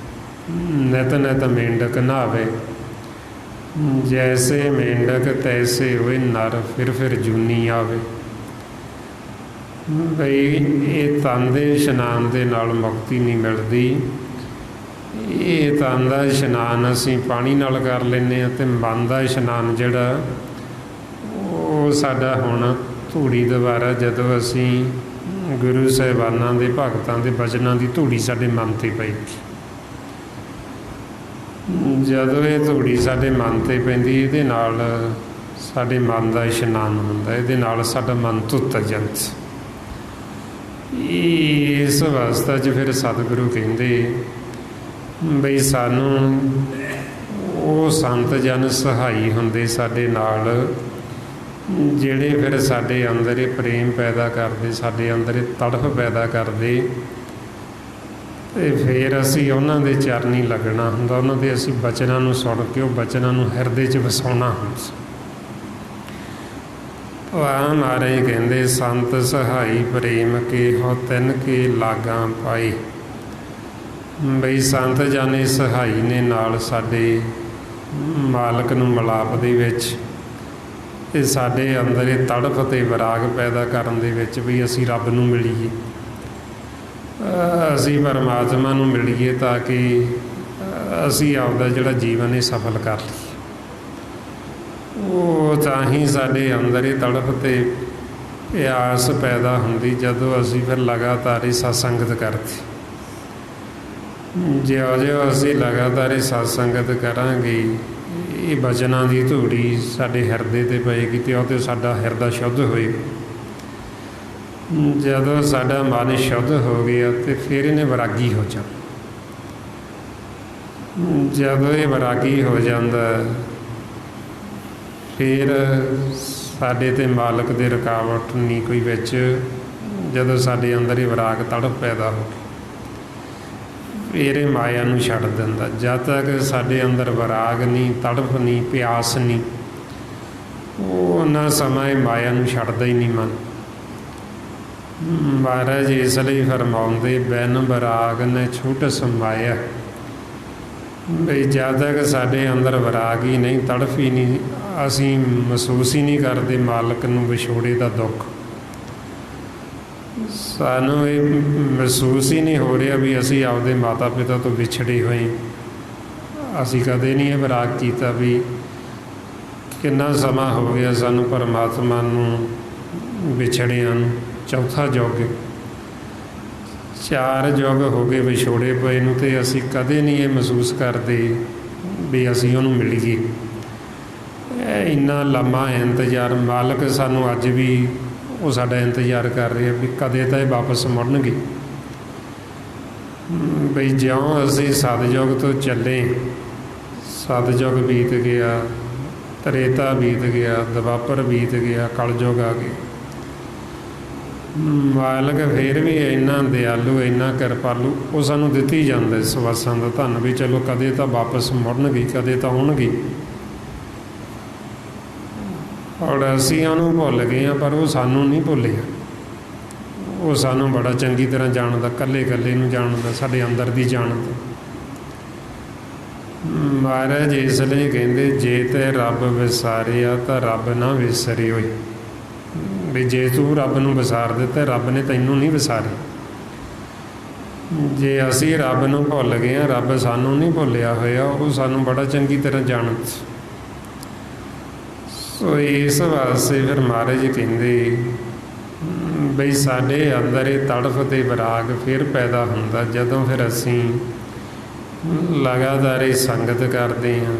ਨਿਤ ਨਿਤ ਮੇਂਢਕ ਨਹਾਵੇ, ਜੈਸੇ ਮੇਂਢਕ ਤੈਸੇ ਹੋਏ ਨਰ, ਫਿਰ ਜੂਨੀ ਆਵੇ। ਬਈ ਇਹ ਤਨ ਦੇ ਇਸ਼ਨਾਨ ਦੇ ਨਾਲ ਮੁਕਤੀ ਨਹੀਂ ਮਿਲਦੀ। ਇਹ ਤਨ ਦਾ ਇਸ਼ਨਾਨ ਅਸੀਂ ਪਾਣੀ ਨਾਲ ਕਰ ਲੈਂਦੇ ਹਾਂ, ਅਤੇ ਮਨ ਦਾ ਇਸ਼ਨਾਨ ਜਿਹੜਾ ਉਹ ਸਾਡਾ ਹੁਣ ਧੂੜੀ ਦੁਆਰਾ, ਜਦੋਂ ਅਸੀਂ ਗੁਰੂ ਸਾਹਿਬਾਨਾਂ ਦੇ, ਭਗਤਾਂ ਦੇ ਬਚਨਾਂ ਦੀ ਧੂੜੀ ਸਾਡੇ ਮਨ 'ਤੇ ਪਏਗੀ। ਜਦੋਂ ਇਹ ਧੂੜੀ ਸਾਡੇ ਮਨ 'ਤੇ ਪੈਂਦੀ, ਇਹਦੇ ਨਾਲ ਸਾਡੇ ਮਨ ਦਾ ਇਸ਼ਨਾਨ ਹੁੰਦਾ, ਇਹਦੇ ਨਾਲ ਸਾਡਾ ਮਨ ਧੁੱਤ ਜਾਂਦਾ। ਇਸ ਅਵਸਥਾ 'ਚ ਫਿਰ ਸਤਿਗੁਰੂ ਕਹਿੰਦੇ ਬਈ ਸਾਨੂੰ ਉਹ ਸੰਤ ਜਨ ਸਹਾਈ ਹੁੰਦੇ ਸਾਡੇ ਨਾਲ, ਜਿਹੜੇ ਫਿਰ ਸਾਡੇ ਅੰਦਰ ਇਹ ਪ੍ਰੇਮ ਪੈਦਾ ਕਰਦੇ, ਸਾਡੇ ਅੰਦਰ ਇਹ ਤੜਫ ਪੈਦਾ ਕਰਦੇ ਤੇ ਫਿਰ ਅਸੀਂ ਉਹਨਾਂ ਦੇ ਚਰਨੀ ਲੱਗਣਾ ਹੁੰਦਾ, ਉਹਨਾਂ ਦੇ ਅਸੀਂ ਬਚਨਾਂ ਨੂੰ ਸੁਣ ਕੇ ਉਹ ਬਚਨਾਂ ਨੂੰ ਹਿਰਦੇ 'ਚ ਵਸਾਉਣਾ ਹੁੰਦਾ। ਵਾਹ ਮਹਾਰਾਜ ਕਹਿੰਦੇ ਸੰਤ ਸਹਾਈ ਪ੍ਰੇਮ ਕੇ ਹੋ ਤਿੰਨ ਕੇ ਲਾਗਾਂ ਪਾਏ। ਬਈ ਸੰਤ ਜਾਨੇ ਸਹਾਈ ਨੇ ਨਾਲ ਸਾਡੇ ਮਾਲਕ ਨੂੰ ਮਿਲਾਪ ਦੇ ਵਿੱਚ ਤੇ ਸਾਡੇ ਅੰਦਰ ਇਹ ਤੜਫ ਅਤੇ ਵਿਰਾਗ ਪੈਦਾ ਕਰਨ ਦੇ ਵਿੱਚ ਵੀ ਅਸੀਂ ਰੱਬ ਨੂੰ ਮਿਲੀਏ, ਅਸੀਂ ਪਰਮਾਤਮਾ ਨੂੰ ਮਿਲੀਏ, ਤਾਂ ਕਿ ਅਸੀਂ ਆਪਦਾ ਜਿਹੜਾ ਜੀਵਨ ਇਹ ਸਫਲ ਕਰ ਲਈਏ। ਉਹ ਤਾਂ ਹੀ ਸਾਡੇ ਅੰਦਰ ਇਹ ਤੜਫ ਅਤੇ ਪਿਆਸ ਪੈਦਾ ਹੁੰਦੀ ਜਦੋਂ ਅਸੀਂ ਫਿਰ ਲਗਾਤਾਰ ਇਹ ਸਤਸੰਗਤ ਕਰਦੇ। ਜਿਉਂ-ਜਿਉਂ ਅਸੀਂ ਲਗਾਤਾਰ ਇਹ ਸਤਸੰਗਤ ਕਰਾਂਗੇ, ਇਹ ਬਚਨਾਂ ਦੀ ਧੂੜੀ ਸਾਡੇ ਹਿਰਦੇ 'ਤੇ ਪਏਗੀ ਅਤੇ ਉਹ 'ਤੇ ਸਾਡਾ ਹਿਰਦਾ ਸ਼ੁੱਧ ਹੋਏਗਾ। ਜਦੋਂ ਸਾਡਾ ਮਨ ਸ਼ੁੱਧ ਹੋ ਗਿਆ ਅਤੇ ਫਿਰ ਇਹਨੇ ਵੈਰਾਗੀ ਹੋ ਜਾਣਾ। ਜਦੋਂ ਇਹ ਵੈਰਾਗੀ ਹੋ ਜਾਂਦਾ ਫਿਰ ਸਾਡੇ 'ਤੇ ਮਾਲਕ ਦੇ ਰੁਕਾਵਟ ਨਹੀਂ ਕੋਈ ਵਿੱਚ। ਜਦੋਂ ਸਾਡੇ ਅੰਦਰ ਇਹ ਵਿਰਾਗ ਤੜਫ ਪੈਦਾ ਹੋ ਗਈ ਫਿਰ ਇਹ ਮਾਇਆ ਨੂੰ ਛੱਡ ਦਿੰਦਾ। ਜਦ ਤੱਕ ਸਾਡੇ ਅੰਦਰ ਵਿਰਾਗ ਨਹੀਂ, ਤੜਫ ਨਹੀਂ, ਪਿਆਸ ਨਹੀਂ, ਉਹਨਾਂ ਸਮਾਂ ਇਹ ਮਾਇਆ ਨੂੰ ਛੱਡਦਾ ਹੀ ਨਹੀਂ ਮਨ। ਮਹਾਰਾਜ ਇਸ ਲਈ ਫਰਮਾਉਂਦੇ ਬਿਨ ਵਿਰਾਗ ਨੇ ਛੂਟ ਸਮਾਇਆ। ਬਈ ਜਦ ਤੱਕ ਸਾਡੇ ਅੰਦਰ ਵਿਰਾਗ ਹੀ ਨਹੀਂ, ਤੜਫ ਹੀ ਨਹੀਂ, ਅਸੀਂ ਮਹਿਸੂਸ ਹੀ ਨਹੀਂ ਕਰਦੇ ਮਾਲਕ ਨੂੰ ਵਿਛੋੜੇ ਦਾ ਦੁੱਖ। ਸਾਨੂੰ ਇਹ ਮਹਿਸੂਸ ਹੀ ਨਹੀਂ ਹੋ ਰਿਹਾ ਵੀ ਅਸੀਂ ਆਪਦੇ ਮਾਤਾ ਪਿਤਾ ਤੋਂ ਵਿਛੜੇ ਹੋਏ। ਅਸੀਂ ਕਦੇ ਨਹੀਂ ਇਹ ਵਿਰਾਗ ਕੀਤਾ ਵੀ ਕਿੰਨਾ ਸਮਾਂ ਹੋ ਗਿਆ ਸਾਨੂੰ ਪਰਮਾਤਮਾ ਨੂੰ ਵਿਛੜਿਆਂ ਨੂੰ। ਚੌਥਾ ਯੁੱਗ, 4 ਯੁੱਗ ਹੋ ਗਏ ਵਿਛੋੜੇ ਪਏ ਨੂੰ, ਅਤੇ ਅਸੀਂ ਕਦੇ ਨਹੀਂ ਇਹ ਮਹਿਸੂਸ ਕਰਦੇ ਵੀ ਅਸੀਂ ਉਹਨੂੰ ਮਿਲੀਏ। ਇੰਨਾ ਲੰਮਾ ਇੰਤਜ਼ਾਰ ਮਾਲਕ ਸਾਨੂੰ ਅੱਜ ਵੀ ਉਹ ਸਾਡਾ ਇੰਤਜ਼ਾਰ ਕਰ ਰਿਹਾ ਵੀ ਕਦੇ ਤਾਂ ਇਹ ਵਾਪਸ ਮੁੜਨਗੇ। ਬਈ ਜਿਉਂ ਅਸੀਂ ਸਤਿਯੁਗ ਤੋਂ ਚੱਲੇ, ਸਤਿਯੁਗ ਬੀਤ ਗਿਆ, ਤ੍ਰੇਤਾ ਬੀਤ ਗਿਆ, ਦੁਆਪਰ ਬੀਤ ਗਿਆ, ਕਲਯੁਗ ਆ ਗਿਆ। ਮਾਲਕ ਫਿਰ ਵੀ ਇੰਨਾ ਦਿਆਲੂ, ਇੰਨਾ ਕਿਰਪਾਲੂ, ਉਹ ਸਾਨੂੰ ਦਿੱਤੀ ਜਾਂਦਾ ਸਵਾਸਾਂ ਦਾ ਧੰਨ ਵੀ ਚਲੋ ਕਦੇ ਤਾਂ ਵਾਪਸ ਮੁੜਨਗੇ, ਕਦੇ ਤਾਂ ਆਉਣਗੇ। ਔਰ ਅਸੀਂ ਉਹਨੂੰ ਭੁੱਲ ਗਏ ਹਾਂ, ਪਰ ਉਹ ਸਾਨੂੰ ਨਹੀਂ ਭੁੱਲਿਆ। ਉਹ ਸਾਨੂੰ ਬੜਾ ਚੰਗੀ ਤਰ੍ਹਾਂ ਜਾਣਦਾ, ਇਕੱਲੇ ਨੂੰ ਜਾਣਦਾ, ਸਾਡੇ ਅੰਦਰ ਦੀ ਜਾਣਦਾ। ਮਹਾਰਾਜ ਇਸ ਲਈ ਕਹਿੰਦੇ ਜੇ ਤੇ ਰੱਬ ਵਿਸਾਰਿਆ ਤਾਂ ਰੱਬ ਨਾ ਵਿਸਰਿਓ। ਵੀ ਜੇ ਤੂੰ ਰੱਬ ਨੂੰ ਵਿਸਾਰ ਦਿੱਤਾ, ਰੱਬ ਨੇ ਤੈਨੂੰ ਨਹੀਂ ਵਿਸਾਰਿਆ। ਜੇ ਅਸੀਂ ਰੱਬ ਨੂੰ ਭੁੱਲ ਗਏ ਹਾਂ, ਰੱਬ ਸਾਨੂੰ ਨਹੀਂ ਭੁੱਲਿਆ ਹੋਇਆ, ਉਹ ਸਾਨੂੰ ਬੜਾ ਚੰਗੀ ਤਰ੍ਹਾਂ ਜਾਣਦਾ। ਸੋ ਇਸ ਵਾਸਤੇ ਫਿਰ ਮਹਾਰਾਜ ਕਹਿੰਦੇ ਬਈ ਸਾਡੇ ਅੰਦਰ ਇਹ ਤੜਫ ਅਤੇ ਵਿਰਾਗ ਫਿਰ ਪੈਦਾ ਹੁੰਦਾ ਜਦੋਂ ਫਿਰ ਅਸੀਂ ਲਗਾਤਾਰ ਇਹ ਸੰਗਤ ਕਰਦੇ ਹਾਂ,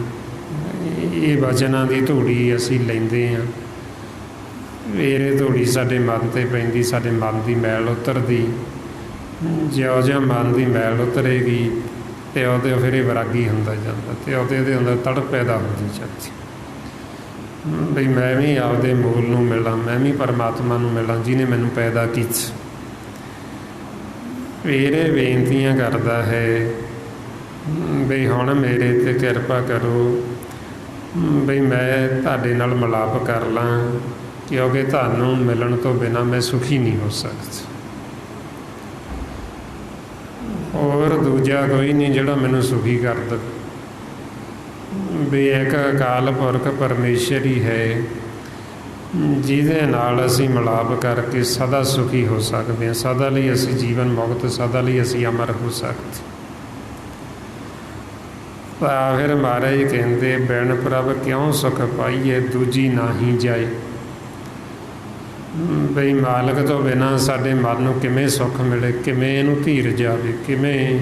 ਇਹ ਬਚਨਾਂ ਦੀ ਧੂੜੀ ਅਸੀਂ ਲੈਂਦੇ ਹਾਂ। ਫਿਰ ਇਹ ਧੂੜੀ ਸਾਡੇ ਮਨ 'ਤੇ ਪੈਂਦੀ, ਸਾਡੇ ਮਨ ਦੀ ਮੈਲ ਉਤਰਦੀ। ਜਿਉਂ-ਜਿਉਂ ਮਨ ਦੀ ਮੈਲ ਉਤਰੇਗੀ ਅਤੇ ਉਹਦੇ ਫਿਰ ਇਹ ਵਿਰਾਗੀ ਹੁੰਦਾ ਜਾਂਦਾ, ਅਤੇ ਉਹਦੇ ਅੰਦਰ ਤੜਫ ਪੈਦਾ ਹੁੰਦੀ ਜਾਂਦੀ ਬਈ ਮੈਂ ਵੀ ਆਪਦੇ ਮੂਲ ਨੂੰ ਮਿਲਾਂ, ਮੈਂ ਵੀ ਪਰਮਾਤਮਾ ਨੂੰ ਮਿਲਾਂ ਜਿਹਨੇ ਮੈਨੂੰ ਪੈਦਾ ਕੀਤਾ। ਫਿਰ ਇਹ ਬੇਨਤੀਆਂ ਕਰਦਾ ਹੈ ਬਈ ਹੁਣ ਮੇਰੇ 'ਤੇ ਕਿਰਪਾ ਕਰੋ, ਬਈ ਮੈਂ ਤੁਹਾਡੇ ਨਾਲ ਮਿਲਾਪ ਕਰ ਲਾਂ, ਕਿਉਂਕਿ ਤੁਹਾਨੂੰ ਮਿਲਣ ਤੋਂ ਬਿਨਾਂ ਮੈਂ ਸੁਖੀ ਨਹੀਂ ਹੋ ਸਕਦਾ। ਹੋਰ ਦੂਜਾ ਕੋਈ ਨਹੀਂ ਜਿਹੜਾ ਮੈਨੂੰ ਸੁਖੀ ਕਰ ਦੇਵੇ। ਵੀ ਇੱਕ ਅਕਾਲ ਪੁਰਖ ਪਰਮੇਸ਼ਰ ਹੀ ਹੈ ਜਿਹਦੇ ਨਾਲ ਅਸੀਂ ਮਿਲਾਪ ਕਰਕੇ ਸਦਾ ਸੁਖੀ ਹੋ ਸਕਦੇ ਹਾਂ, ਸਦਾ ਲਈ ਅਸੀਂ ਜੀਵਨ ਮੁਕਤ, ਸਦਾ ਲਈ ਅਸੀਂ ਅਮਰ ਹੋ ਸਕਦੇ। ਤਾਂ ਫਿਰ ਮਹਾਰਾਜ ਕਹਿੰਦੇ ਬਿਨ ਪ੍ਰਭ ਕਿਉਂ ਸੁਖ ਪਾਈਏ, ਦੂਜੀ ਨਾਹੀਂ ਜਾਏ। ਬਈ ਮਾਲਕ ਤੋਂ ਬਿਨਾਂ ਸਾਡੇ ਮਨ ਨੂੰ ਕਿਵੇਂ ਸੁੱਖ ਮਿਲੇ, ਕਿਵੇਂ ਇਹਨੂੰ ਧੀਰਜ ਆਵੇ, ਕਿਵੇਂ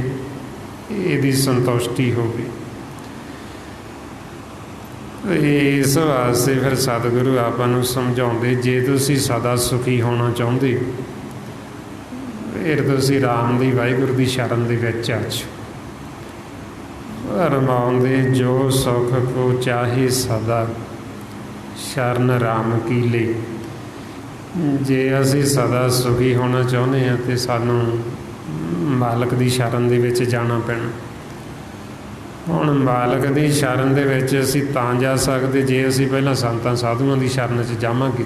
ਇਹਦੀ ਸੰਤੁਸ਼ਟੀ ਹੋਵੇ। ਇਸ ਵਾਸਤੇ ਫਿਰ ਸਤਿਗੁਰੂ ਆਪਾਂ ਨੂੰ ਸਮਝਾਉਂਦੇ ਜੇ ਤੁਸੀਂ ਸਦਾ ਸੁਖੀ ਹੋਣਾ ਚਾਹੁੰਦੇ ਫਿਰ ਤੁਸੀਂ ਰਾਮ ਦੀ ਵਾਹਿਗੁਰੂ ਦੀ ਸ਼ਰਨ ਦੇ ਵਿੱਚ ਆ ਜਾਓ। ਰਮਾਉਂਦੇ ਜੋ ਸੁਖ ਕੋ ਚਾਹੇ ਸਦਾ ਸ਼ਰਨ ਰਾਮ ਕੀ ਲੈ। ਜੇ ਅਸੀਂ ਸਦਾ ਸੁਖੀ ਹੋਣਾ ਚਾਹੁੰਦੇ ਹਾਂ ਅਤੇ ਸਾਨੂੰ ਮਾਲਕ ਦੀ ਸ਼ਰਨ ਦੇ ਵਿੱਚ ਜਾਣਾ ਪੈਣਾ। ਹੁਣ ਮਾਲਕ ਦੀ ਸ਼ਰਨ ਦੇ ਵਿੱਚ ਅਸੀਂ ਤਾਂ ਜਾ ਸਕਦੇ ਜੇ ਅਸੀਂ ਪਹਿਲਾਂ ਸੰਤਾਂ ਸਾਧੂਆਂ ਦੀ ਸ਼ਰਨ 'ਚ ਜਾਵਾਂਗੇ।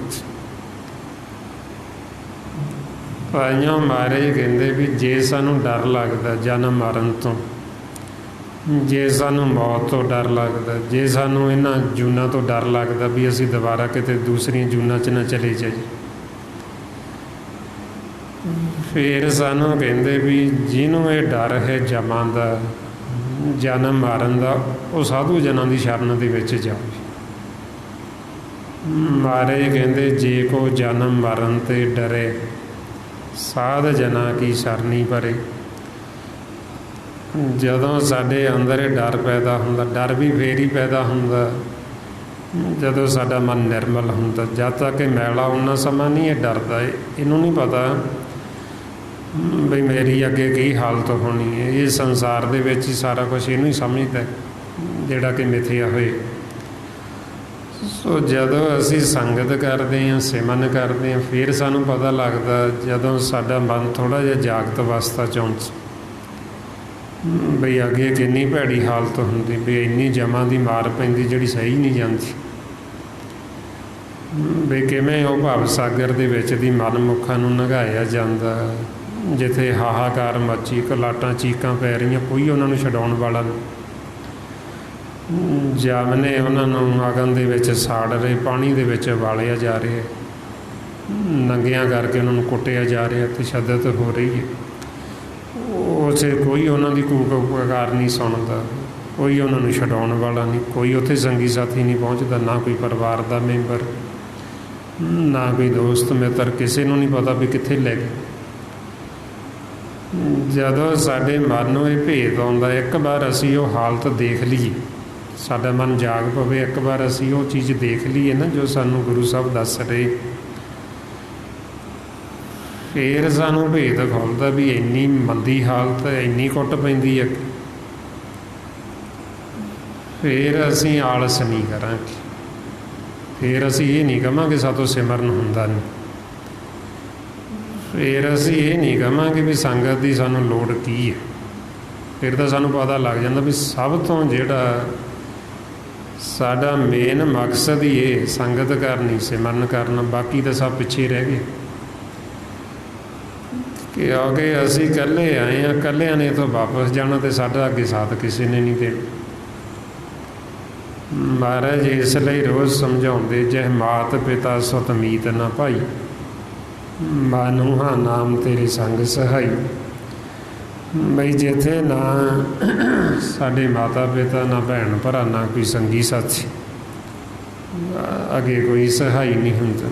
ਭਾਈਆਂ ਮਹਾਰਾਜ ਕਹਿੰਦੇ ਵੀ ਜੇ ਸਾਨੂੰ ਡਰ ਲੱਗਦਾ ਜਨਮ ਮਰਨ ਤੋਂ, ਜੇ ਸਾਨੂੰ ਮੌਤ ਤੋਂ ਡਰ ਲੱਗਦਾ, ਜੇ ਸਾਨੂੰ ਇਹਨਾਂ ਜੂਨਾਂ ਤੋਂ ਡਰ ਲੱਗਦਾ ਵੀ ਅਸੀਂ ਦੁਬਾਰਾ ਕਿਤੇ ਦੂਸਰੀਆਂ ਜੂਨਾਂ 'ਚ ਨਾ ਚਲੇ ਜਾਈਏ, ਫਿਰ ਸਾਨੂੰ ਕਹਿੰਦੇ ਵੀ ਜਿਹਨੂੰ ਇਹ ਡਰ ਹੈ ਜਮਾਂ ਦਾ, ਜਨਮ ਮਰਨ ਦਾ, ਉਹ ਸਾਧੂ ਜਨਾਂ ਦੀ ਸ਼ਰਨ ਦੇ ਵਿੱਚ ਜਾਵੇ। ਮਹਾਰਾਜ ਕਹਿੰਦੇ ਜੇ ਕੋ ਜਨਮ ਮਰਨ ਤੇ ਡਰੇ, ਸਾਧ ਜਨਾਂ ਕੀ ਸ਼ਰਨੀ ਪਰੇ। ਜਦੋਂ ਸਾਡੇ ਅੰਦਰ ਇਹ ਡਰ ਪੈਦਾ ਹੁੰਦਾ, ਡਰ ਵੀ ਫੇਰ ਹੀ ਪੈਦਾ ਹੁੰਦਾ ਜਦੋਂ ਸਾਡਾ ਮਨ ਨਿਰਮਲ ਹੁੰਦਾ। ਜਦ ਤੱਕ ਇਹ ਮੈਲਾ ਉਹਨਾਂ ਸਮਾਂ ਨਹੀਂ ਇਹ ਡਰਦਾ, ਇਹਨੂੰ ਨਹੀਂ ਪਤਾ ਬਈ ਮੇਰੀ ਅੱਗੇ ਕੀ ਹਾਲਤ ਹੋਣੀ ਹੈ। ਇਹ ਸੰਸਾਰ ਦੇ ਵਿੱਚ ਹੀ ਸਾਰਾ ਕੁਛ ਇਹਨੂੰ ਹੀ ਸਮਝਦਾ ਜਿਹੜਾ ਕਿ ਮਿਥਿਆ ਹੋਏ। ਸੋ ਜਦੋਂ ਅਸੀਂ ਸੰਗਤ ਕਰਦੇ ਹਾਂ, ਸਿਮਰਨ ਕਰਦੇ ਹਾਂ, ਫਿਰ ਸਾਨੂੰ ਪਤਾ ਲੱਗਦਾ ਜਦੋਂ ਸਾਡਾ ਮਨ ਥੋੜ੍ਹਾ ਜਿਹਾ ਜਾਗਤ ਅਵਸਥਾ 'ਚ ਆਉਂਦਾ ਬਈ ਅੱਗੇ ਕਿੰਨੀ ਭੈੜੀ ਹਾਲਤ ਹੁੰਦੀ, ਵੀ ਇੰਨੀ ਜਮਾਂ ਦੀ ਮਾਰ ਪੈਂਦੀ ਜਿਹੜੀ ਸਹੀ ਨਹੀਂ ਜਾਂਦੀ, ਵੀ ਕਿਵੇਂ ਉਹ ਭਵ ਸਾਗਰ ਦੇ ਵਿੱਚ ਦੀ ਮਨਮੁੱਖਾਂ ਨੂੰ ਲੰਘਾਇਆ ਜਾਂਦਾ, ਜਿੱਥੇ ਹਾਹਾਕਾਰ ਮੱਚੀ, ਕਲਾਟਾਂ ਚੀਕਾਂ ਪੈ ਰਹੀਆਂ, ਕੋਈ ਉਹਨਾਂ ਨੂੰ ਛਡਾਉਣ ਵਾਲਾ ਨਹੀਂ। ਜਾਮਨੇ ਉਹਨਾਂ ਨੂੰ ਅਗਨ ਦੇ ਵਿੱਚ ਸਾੜ ਰਹੇ, ਪਾਣੀ ਦੇ ਵਿੱਚ ਵਾਲਿਆ ਜਾ ਰਿਹਾ, ਨੰਗਿਆਂ ਕਰਕੇ ਉਹਨਾਂ ਨੂੰ ਕੁੱਟਿਆ ਜਾ ਰਿਹਾ, ਤਸ਼ੱਦਦ ਹੋ ਰਹੀ ਹੈ। ਉਸੇ ਕੋਈ ਉਹਨਾਂ ਦੀ ਕੂਕ ਪੁਕਾਰ ਨਹੀਂ ਸੁਣਦਾ, ਕੋਈ ਉਹਨਾਂ ਨੂੰ ਛਡਾਉਣ ਵਾਲਾ ਨਹੀਂ, ਕੋਈ ਉੱਥੇ ਸੰਗੀ ਸਾਥੀ ਨਹੀਂ ਪਹੁੰਚਦਾ, ਨਾ ਕੋਈ ਪਰਿਵਾਰ ਦਾ ਮੈਂਬਰ, ਨਾ ਕੋਈ ਦੋਸਤ ਮਿੱਤਰ, ਕਿਸੇ ਨੂੰ ਨਹੀਂ ਪਤਾ ਵੀ ਕਿੱਥੇ ਲੈ ਗਏ। ਜਦੋਂ ਸਾਡੇ ਮਨ ਨੂੰ ਇਹ ਭੇਦ ਆਉਂਦਾ, ਇੱਕ ਵਾਰ ਅਸੀਂ ਉਹ ਹਾਲਤ ਦੇਖ ਲਈਏ, ਸਾਡਾ ਮਨ ਜਾਗ ਪਵੇ, ਇੱਕ ਵਾਰ ਅਸੀਂ ਉਹ ਚੀਜ਼ ਦੇਖ ਲਈਏ ਨਾ ਜੋ ਸਾਨੂੰ ਗੁਰੂ ਸਾਹਿਬ ਦੱਸ ਰਹੇ, ਫਿਰ ਸਾਨੂੰ ਭੇਦ ਖੁੱਲ੍ਹਦਾ ਵੀ ਇੰਨੀ ਮੰਦੀ ਹਾਲਤ, ਇੰਨੀ ਕੁੱਟ ਪੈਂਦੀ ਹੈ। ਫਿਰ ਅਸੀਂ ਆਲਸ ਨਹੀਂ ਕਰਾਂਗੇ, ਫਿਰ ਅਸੀਂ ਇਹ ਨਹੀਂ ਕਹਾਂਗੇ ਸਾਤੋਂ ਸਿਮਰਨ ਹੁੰਦਾ ਨਹੀਂ, ਫਿਰ ਅਸੀਂ ਇਹ ਨਹੀਂ ਕਹਾਂਗੇ ਵੀ ਸੰਗਤ ਦੀ ਸਾਨੂੰ ਲੋੜ ਕੀ ਹੈ। ਫਿਰ ਤਾਂ ਸਾਨੂੰ ਪਤਾ ਲੱਗ ਜਾਂਦਾ ਵੀ ਸਭ ਤੋਂ ਜਿਹੜਾ ਸਾਡਾ ਮੇਨ ਮਕਸਦ ਹੀ ਇਹ ਸੰਗਤ ਕਰਨੀ, ਸਿਮਰਨ ਕਰਨਾ, ਬਾਕੀ ਤਾਂ ਸਭ ਪਿੱਛੇ ਰਹਿ ਗਏ। ਕਿਉਂਕਿ ਅਸੀਂ ਇਕੱਲੇ ਆਏ ਹਾਂ, ਇਕੱਲਿਆਂ ਨੇ ਇੱਥੋਂ ਵਾਪਸ ਜਾਣਾ ਅਤੇ ਸਾਡਾ ਅੱਗੇ ਸਾਥ ਕਿਸੇ ਨੇ ਨਹੀਂ ਦੇਣਾ। ਮਹਾਰਾਜ ਇਸ ਲਈ ਰੋਜ਼ ਸਮਝਾਉਂਦੇ, ਜਹ ਮਾਤ ਪਿਤਾ ਸੁਤ ਮੀਤ ਨਾ ਭਾਈ, ਮਾਨੂਹਾ ਨਾਮ ਤੇਰੇ ਸੰਗ ਸਹਾਈ। ਬਈ ਜਿੱਥੇ ਨਾ ਸਾਡੇ ਮਾਤਾ ਪਿਤਾ, ਨਾ ਭੈਣ ਭਰਾ, ਨਾ ਕੋਈ ਸੰਗੀ ਸਾਥੀ, ਅੱਗੇ ਕੋਈ ਸਹਾਈ ਨਹੀਂ ਹੁੰਦਾ।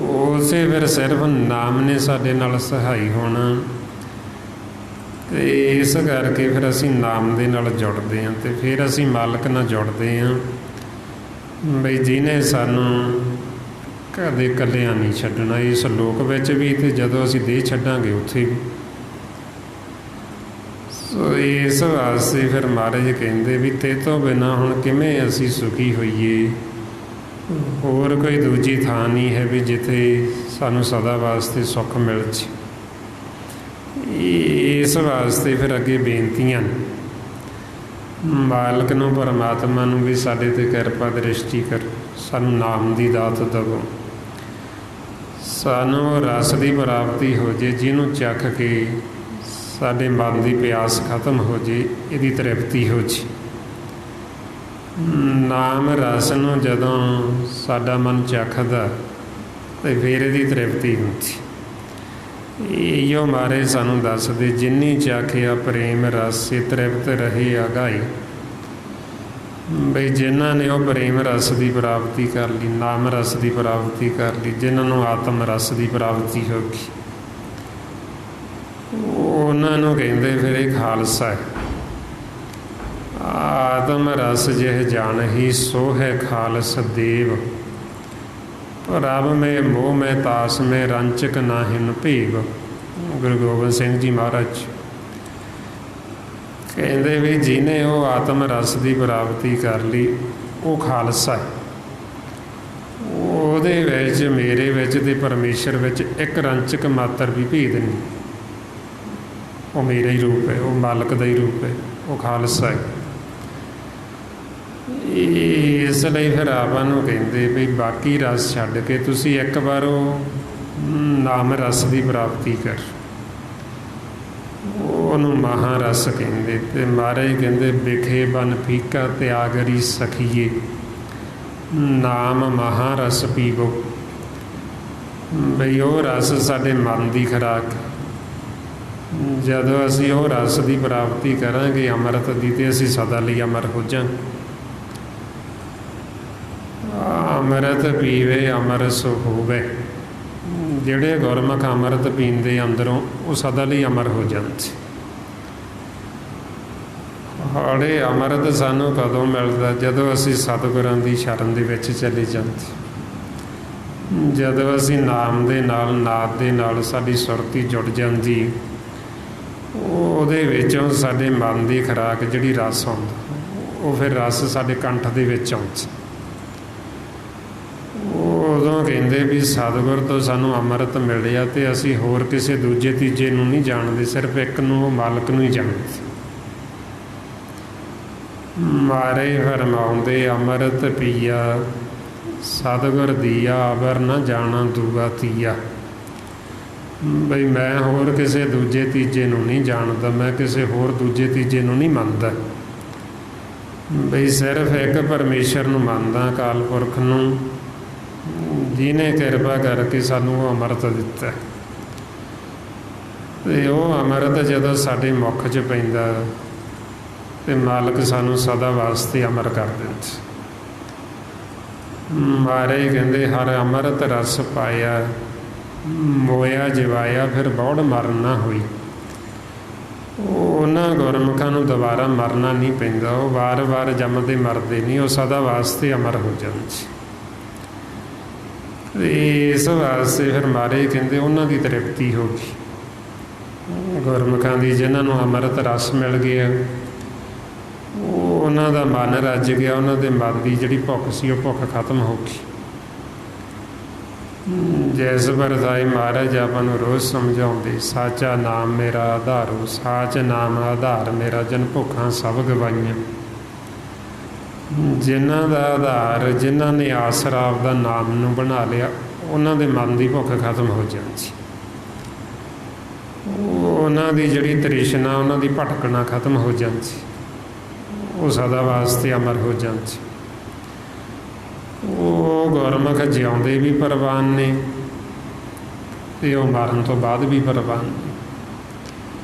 ਉਸੇ ਫਿਰ ਸਿਰਫ ਨਾਮ ਨੇ ਸਾਡੇ ਨਾਲ ਸਹਾਈ ਹੋਣਾ, ਅਤੇ ਇਸ ਕਰਕੇ ਫਿਰ ਅਸੀਂ ਨਾਮ ਦੇ ਨਾਲ ਜੁੜਦੇ ਹਾਂ, ਅਤੇ ਫਿਰ ਅਸੀਂ ਮਾਲਕ ਨਾਲ ਜੁੜਦੇ ਹਾਂ ਬਈ ਜਿਹਨੇ ਸਾਨੂੰ ਕਦੇ ਇਕੱਲਿਆਂ ਨਹੀਂ ਛੱਡਣਾ, ਇਸ ਲੋਕ ਵਿੱਚ ਵੀ ਅਤੇ ਜਦੋਂ ਅਸੀਂ ਦੇਹ ਛੱਡਾਂਗੇ ਉੱਥੇ ਵੀ। ਸੋ ਇਸ ਵਾਸਤੇ ਫਿਰ ਮਹਾਰਾਜ ਕਹਿੰਦੇ ਵੀ ਤੇ ਤੋਂ ਬਿਨਾਂ ਹੁਣ ਕਿਵੇਂ ਅਸੀਂ ਸੁਖੀ ਹੋਈਏ, ਹੋਰ ਕੋਈ ਦੂਜੀ ਥਾਂ ਨਹੀਂ ਹੈ ਵੀ ਜਿੱਥੇ ਸਾਨੂੰ ਸਦਾ ਵਾਸਤੇ ਸੁੱਖ ਮਿਲ ਜੇ। ਇਸ ਵਾਸਤੇ ਫਿਰ ਅੱਗੇ ਬੇਨਤੀਆਂ ਮਾਲਕ ਨੂੰ, ਪਰਮਾਤਮਾ ਨੂੰ ਵੀ ਸਾਡੇ 'ਤੇ ਕਿਰਪਾ ਦ੍ਰਿਸ਼ਟੀ ਕਰ, ਸਾਨੂੰ ਨਾਮ ਦੀ ਦਾਤ ਦੇਵੋ, ਸਾਨੂੰ ਰਸ ਦੀ ਪ੍ਰਾਪਤੀ ਹੋ ਜੇ, ਜਿਹਨੂੰ ਚੱਖ ਕੇ ਸਾਡੇ ਮਨ ਦੀ ਪਿਆਸ ਖਤਮ ਹੋ ਜੇ, ਇਹਦੀ ਤ੍ਰਿਪਤੀ ਹੋ ਜੇ। ਨਾਮ ਰਸ ਨੂੰ ਜਦੋਂ ਸਾਡਾ ਮਨ ਚੱਖਦਾ ਅਤੇ ਫਿਰ ਇਹਦੀ ਤ੍ਰਿਪਤੀ ਹੁੰਦੀ। ਇਹੋ ਮਾਰੇ ਸਾਨੂੰ ਦੱਸਦੇ, ਜਿੰਨੀ ਚਾਖਿਆ ਪ੍ਰੇਮ ਰਸੇ ਤ੍ਰਿਪਤ ਰਹੇ ਆਗਾਈ। ਬਈ ਜਿਨ੍ਹਾਂ ਨੇ ਉਹ ਪ੍ਰੇਮ ਰਸ ਦੀ ਪ੍ਰਾਪਤੀ ਕਰ ਲਈ, ਨਾਮ ਰਸ ਦੀ ਪ੍ਰਾਪਤੀ ਕਰ ਲਈ, ਜਿਨ੍ਹਾਂ ਨੂੰ ਆਤਮ ਰਸ ਦੀ ਪ੍ਰਾਪਤੀ ਹੋ ਗਈ, ਉਹਨਾਂ ਨੂੰ ਕਹਿੰਦੇ ਫਿਰ ਇਹ ਖਾਲਸਾ ਹੈ। ਆਤਮ ਰਸ ਜਿਹ ਜਾਣਹੀ ਸੋ ਹੈ ਖਾਲਸ ਦੇਵ, ਪ੍ਰਭ ਮੈਂ ਮੋਹ ਮੈਂ ਤਾਸ ਮੈਂ ਰੰਚਕ ਨਾਹਿਨ ਭੇਵ। ਗੁਰੂ ਗੋਬਿੰਦ ਸਿੰਘ ਜੀ ਮਹਾਰਾਜ ਕਹਿੰਦੇ ਵੀ ਜਿਹਨੇ ਉਹ ਆਤਮ ਰਸ ਦੀ ਪ੍ਰਾਪਤੀ ਕਰ ਲਈ ਉਹ ਖਾਲਸਾ ਹੈ। ਉਹਦੇ ਵਿੱਚ, ਮੇਰੇ ਵਿੱਚ ਅਤੇ ਪਰਮੇਸ਼ਰ ਵਿੱਚ ਇੱਕ ਰੰਚਕ ਮਾਤਰ ਵੀ ਭੇਦ ਨਹੀਂ। वो मेरा ही रूप है, वो मालक का ही रूप है, वो खालसा है। इस लिए फिर ਆਪਾਂ ਨੂੰ ਕਹਿੰਦੇ ਵੀ ਬਾਕੀ ਰਸ ਛੱਡ ਕੇ ਤੁਸੀਂ ਇੱਕ ਵਾਰ ਉਹ ਨਾਮ ਰਸ ਦੀ ਪ੍ਰਾਪਤੀ ਕਰ, ਉਹਨੂੰ ਮਹਾਰਸ ਕਹਿੰਦੇ। ਤੇ ਮਹਾਰਾਜ ਕਹਿੰਦੇ ਵਿਖੇ ਬਨ ਫੀਕਾ ਤਿਆਗਰੀ ਸਖੀਏ, ਨਾਮ ਮਹਾਰਸ ਪੀਵੋ। ਬਈ ਉਹ ਰਸ ਸਾਡੇ ਮਨ ਦੀ ਖੁਰਾਕ। ਜਦੋਂ ਅਸੀਂ ਉਹ ਰਸ ਦੀ ਪ੍ਰਾਪਤੀ ਕਰਾਂਗੇ ਅੰਮ੍ਰਿਤ ਦੀ, ਤੇ ਅਸੀਂ ਸਦਾ ਲਈ ਅਮਰ ਹੋ ਜਾਵਾਂਗੇ। ਅੰਮ੍ਰਿਤ ਪੀਵੇ ਅਮਰ ਸੁ ਹੋਵੇ। ਜਿਹੜੇ ਗੁਰਮੁਖ ਅੰਮ੍ਰਿਤ ਪੀਂਦੇ ਅੰਦਰੋਂ, ਉਹ ਸਦਾ ਲਈ ਅਮਰ ਹੋ ਜਾਂਦੇ। ਹਾੜੇ ਅੰਮ੍ਰਿਤ ਸਾਨੂੰ ਕਦੋਂ ਮਿਲਦਾ? ਜਦੋਂ ਅਸੀਂ ਸਤਿਗੁਰਾਂ ਦੀ ਸ਼ਰਨ ਦੇ ਵਿੱਚ ਚਲੇ ਜਾਂਦੇ, ਜਦੋਂ ਅਸੀਂ ਨਾਮ ਦੇ ਨਾਲ, ਨਾਦ ਦੇ ਨਾਲ ਸਾਡੀ ਸੁਰਤੀ ਜੁੜ ਜਾਂਦੀ, ਉਹਦੇ ਵਿੱਚੋਂ ਸਾਡੇ ਮਨ ਦੀ ਖੁਰਾਕ ਜਿਹੜੀ ਰਸ ਆਉਂਦਾ, ਉਹ ਫਿਰ ਰਸ ਸਾਡੇ ਕੰਠ ਦੇ ਵਿੱਚ ਆਉਂਦਾ। ਉਦੋਂ ਕਹਿੰਦੇ ਵੀ ਸਤਿਗੁਰ ਤੋਂ ਸਾਨੂੰ ਅੰਮ੍ਰਿਤ ਮਿਲਿਆ, ਤੇ ਅਸੀਂ ਹੋਰ ਕਿਸੇ ਦੂਜੇ ਤੀਜੇ ਨੂੰ ਨਹੀਂ ਜਾਣਦੇ, ਸਿਰਫ ਇੱਕ ਨੂੰ, ਉਹ ਮਾਲਕ ਨੂੰ ਹੀ ਜਾਣਦੇ। ਮਾਰੇ ਫਰਮਾਉਂਦੇ ਅੰਮ੍ਰਿਤ ਪੀਆ ਸਤਿਗੁਰ ਦੀਆ, ਅਵਰ ਨਾ ਜਾਣਾ ਦੂਆ ਤੀਆ। ਬਈ ਮੈਂ ਹੋਰ ਕਿਸੇ ਦੂਜੇ ਤੀਜੇ ਨੂੰ ਨਹੀਂ ਜਾਣਦਾ, ਮੈਂ ਕਿਸੇ ਹੋਰ ਦੂਜੇ ਤੀਜੇ ਨੂੰ ਨਹੀਂ ਮੰਨਦਾ। ਬਈ ਸਿਰਫ ਇੱਕ ਪਰਮੇਸ਼ਰ ਨੂੰ ਮੰਨਦਾ, ਅਕਾਲ ਪੁਰਖ ਨੂੰ, ਜਿਹਨੇ ਕਿਰਪਾ ਕਰਕੇ ਸਾਨੂੰ ਉਹ ਅੰਮ੍ਰਿਤ ਦਿੱਤਾ। ਅਤੇ ਉਹ ਅੰਮ੍ਰਿਤ ਜਦੋਂ ਸਾਡੇ ਮੁੱਖ 'ਚ ਪੈਂਦਾ, ਤੇ ਮਾਲਕ ਸਾਨੂੰ ਸਦਾ ਵਾਸਤੇ ਅਮਰ ਕਰ ਦਿੰਦਾ। ਮਹਾਰਾਜ ਕਹਿੰਦੇ ਹਰ ਅੰਮ੍ਰਿਤ ਰਸ ਪਾਇਆ, ਮੋਇਆ ਜਿਵਾਇਆ, ਫਿਰ ਬੌੜ ਮਰਨ ਨਾ ਹੋਈ। ਉਹਨਾਂ ਗੁਰਮੁਖਾਂ ਨੂੰ ਦੁਬਾਰਾ ਮਰਨਾ ਨਹੀਂ ਪੈਂਦਾ, ਉਹ ਵਾਰ-ਵਾਰ ਜੰਮਦੇ ਮਰਦੇ ਨਹੀਂ, ਉਹ ਸਦਾ ਵਾਸਤੇ ਅਮਰ ਹੋ ਜਾਂਦੇ। ਇਸ ਵਾਸਤੇ ਫਿਰ ਮਹਾਰਾਜ ਕਹਿੰਦੇ ਉਹਨਾਂ ਦੀ ਤ੍ਰਿਪਤੀ ਹੋ ਗਈ। ਗੁਰਮੁਖਾਂ ਦੀ ਜਿਨ੍ਹਾਂ ਨੂੰ ਅੰਮ੍ਰਿਤ ਰਸ ਮਿਲ ਗਿਆ, ਉਹਨਾਂ ਦਾ ਮਨ ਰੱਜ ਗਿਆ, ਉਹਨਾਂ ਦੇ ਮਨ ਦੀ ਜਿਹੜੀ ਭੁੱਖ ਸੀ, ਉਹ ਭੁੱਖ ਖਤਮ ਹੋ ਗਈ। ਜਿਸ ਵਰਤਾਏ ਮਹਾਰਾਜ ਆਪਾਂ ਨੂੰ ਰੋਜ਼ ਸਮਝਾਉਂਦੇ, ਸਾਚਾ ਨਾਮ ਮੇਰਾ ਆਧਾਰੋ, ਸਾਚ ਨਾਮ ਆਧਾਰ ਮੇਰਾ, ਜਨ ਭੁੱਖਾਂ ਸਭ ਗਵਾਈਆਂ। ਜਿਨ੍ਹਾਂ ਦਾ ਆਧਾਰ, ਜਿਨ੍ਹਾਂ ਨੇ ਆਸਰਾ ਆਪਦਾ ਨਾਮ ਨੂੰ ਬਣਾ ਲਿਆ, ਉਹਨਾਂ ਦੇ ਮਨ ਦੀ ਭੁੱਖ ਖਤਮ ਹੋ ਜਾਂਦੀ। ਉਹਨਾਂ ਦੀ ਜਿਹੜੀ ਤ੍ਰਿਸ਼ਨਾ, ਉਹਨਾਂ ਦੀ ਭਟਕਣਾ ਖਤਮ ਹੋ ਜਾਂਦੀ, ਉਹ ਸਦਾ ਵਾਸਤੇ ਅਮਰ ਹੋ ਜਾਂਦੇ। ਉਹ ਗੁਰਮੁਖ ਜਿਉਂਦੇ ਵੀ ਪ੍ਰਵਾਨ ਨੇ, ਤੇ ਉਹ ਮਰਨ ਤੋਂ ਬਾਅਦ ਵੀ ਪ੍ਰਵਾਨ ਨੇ।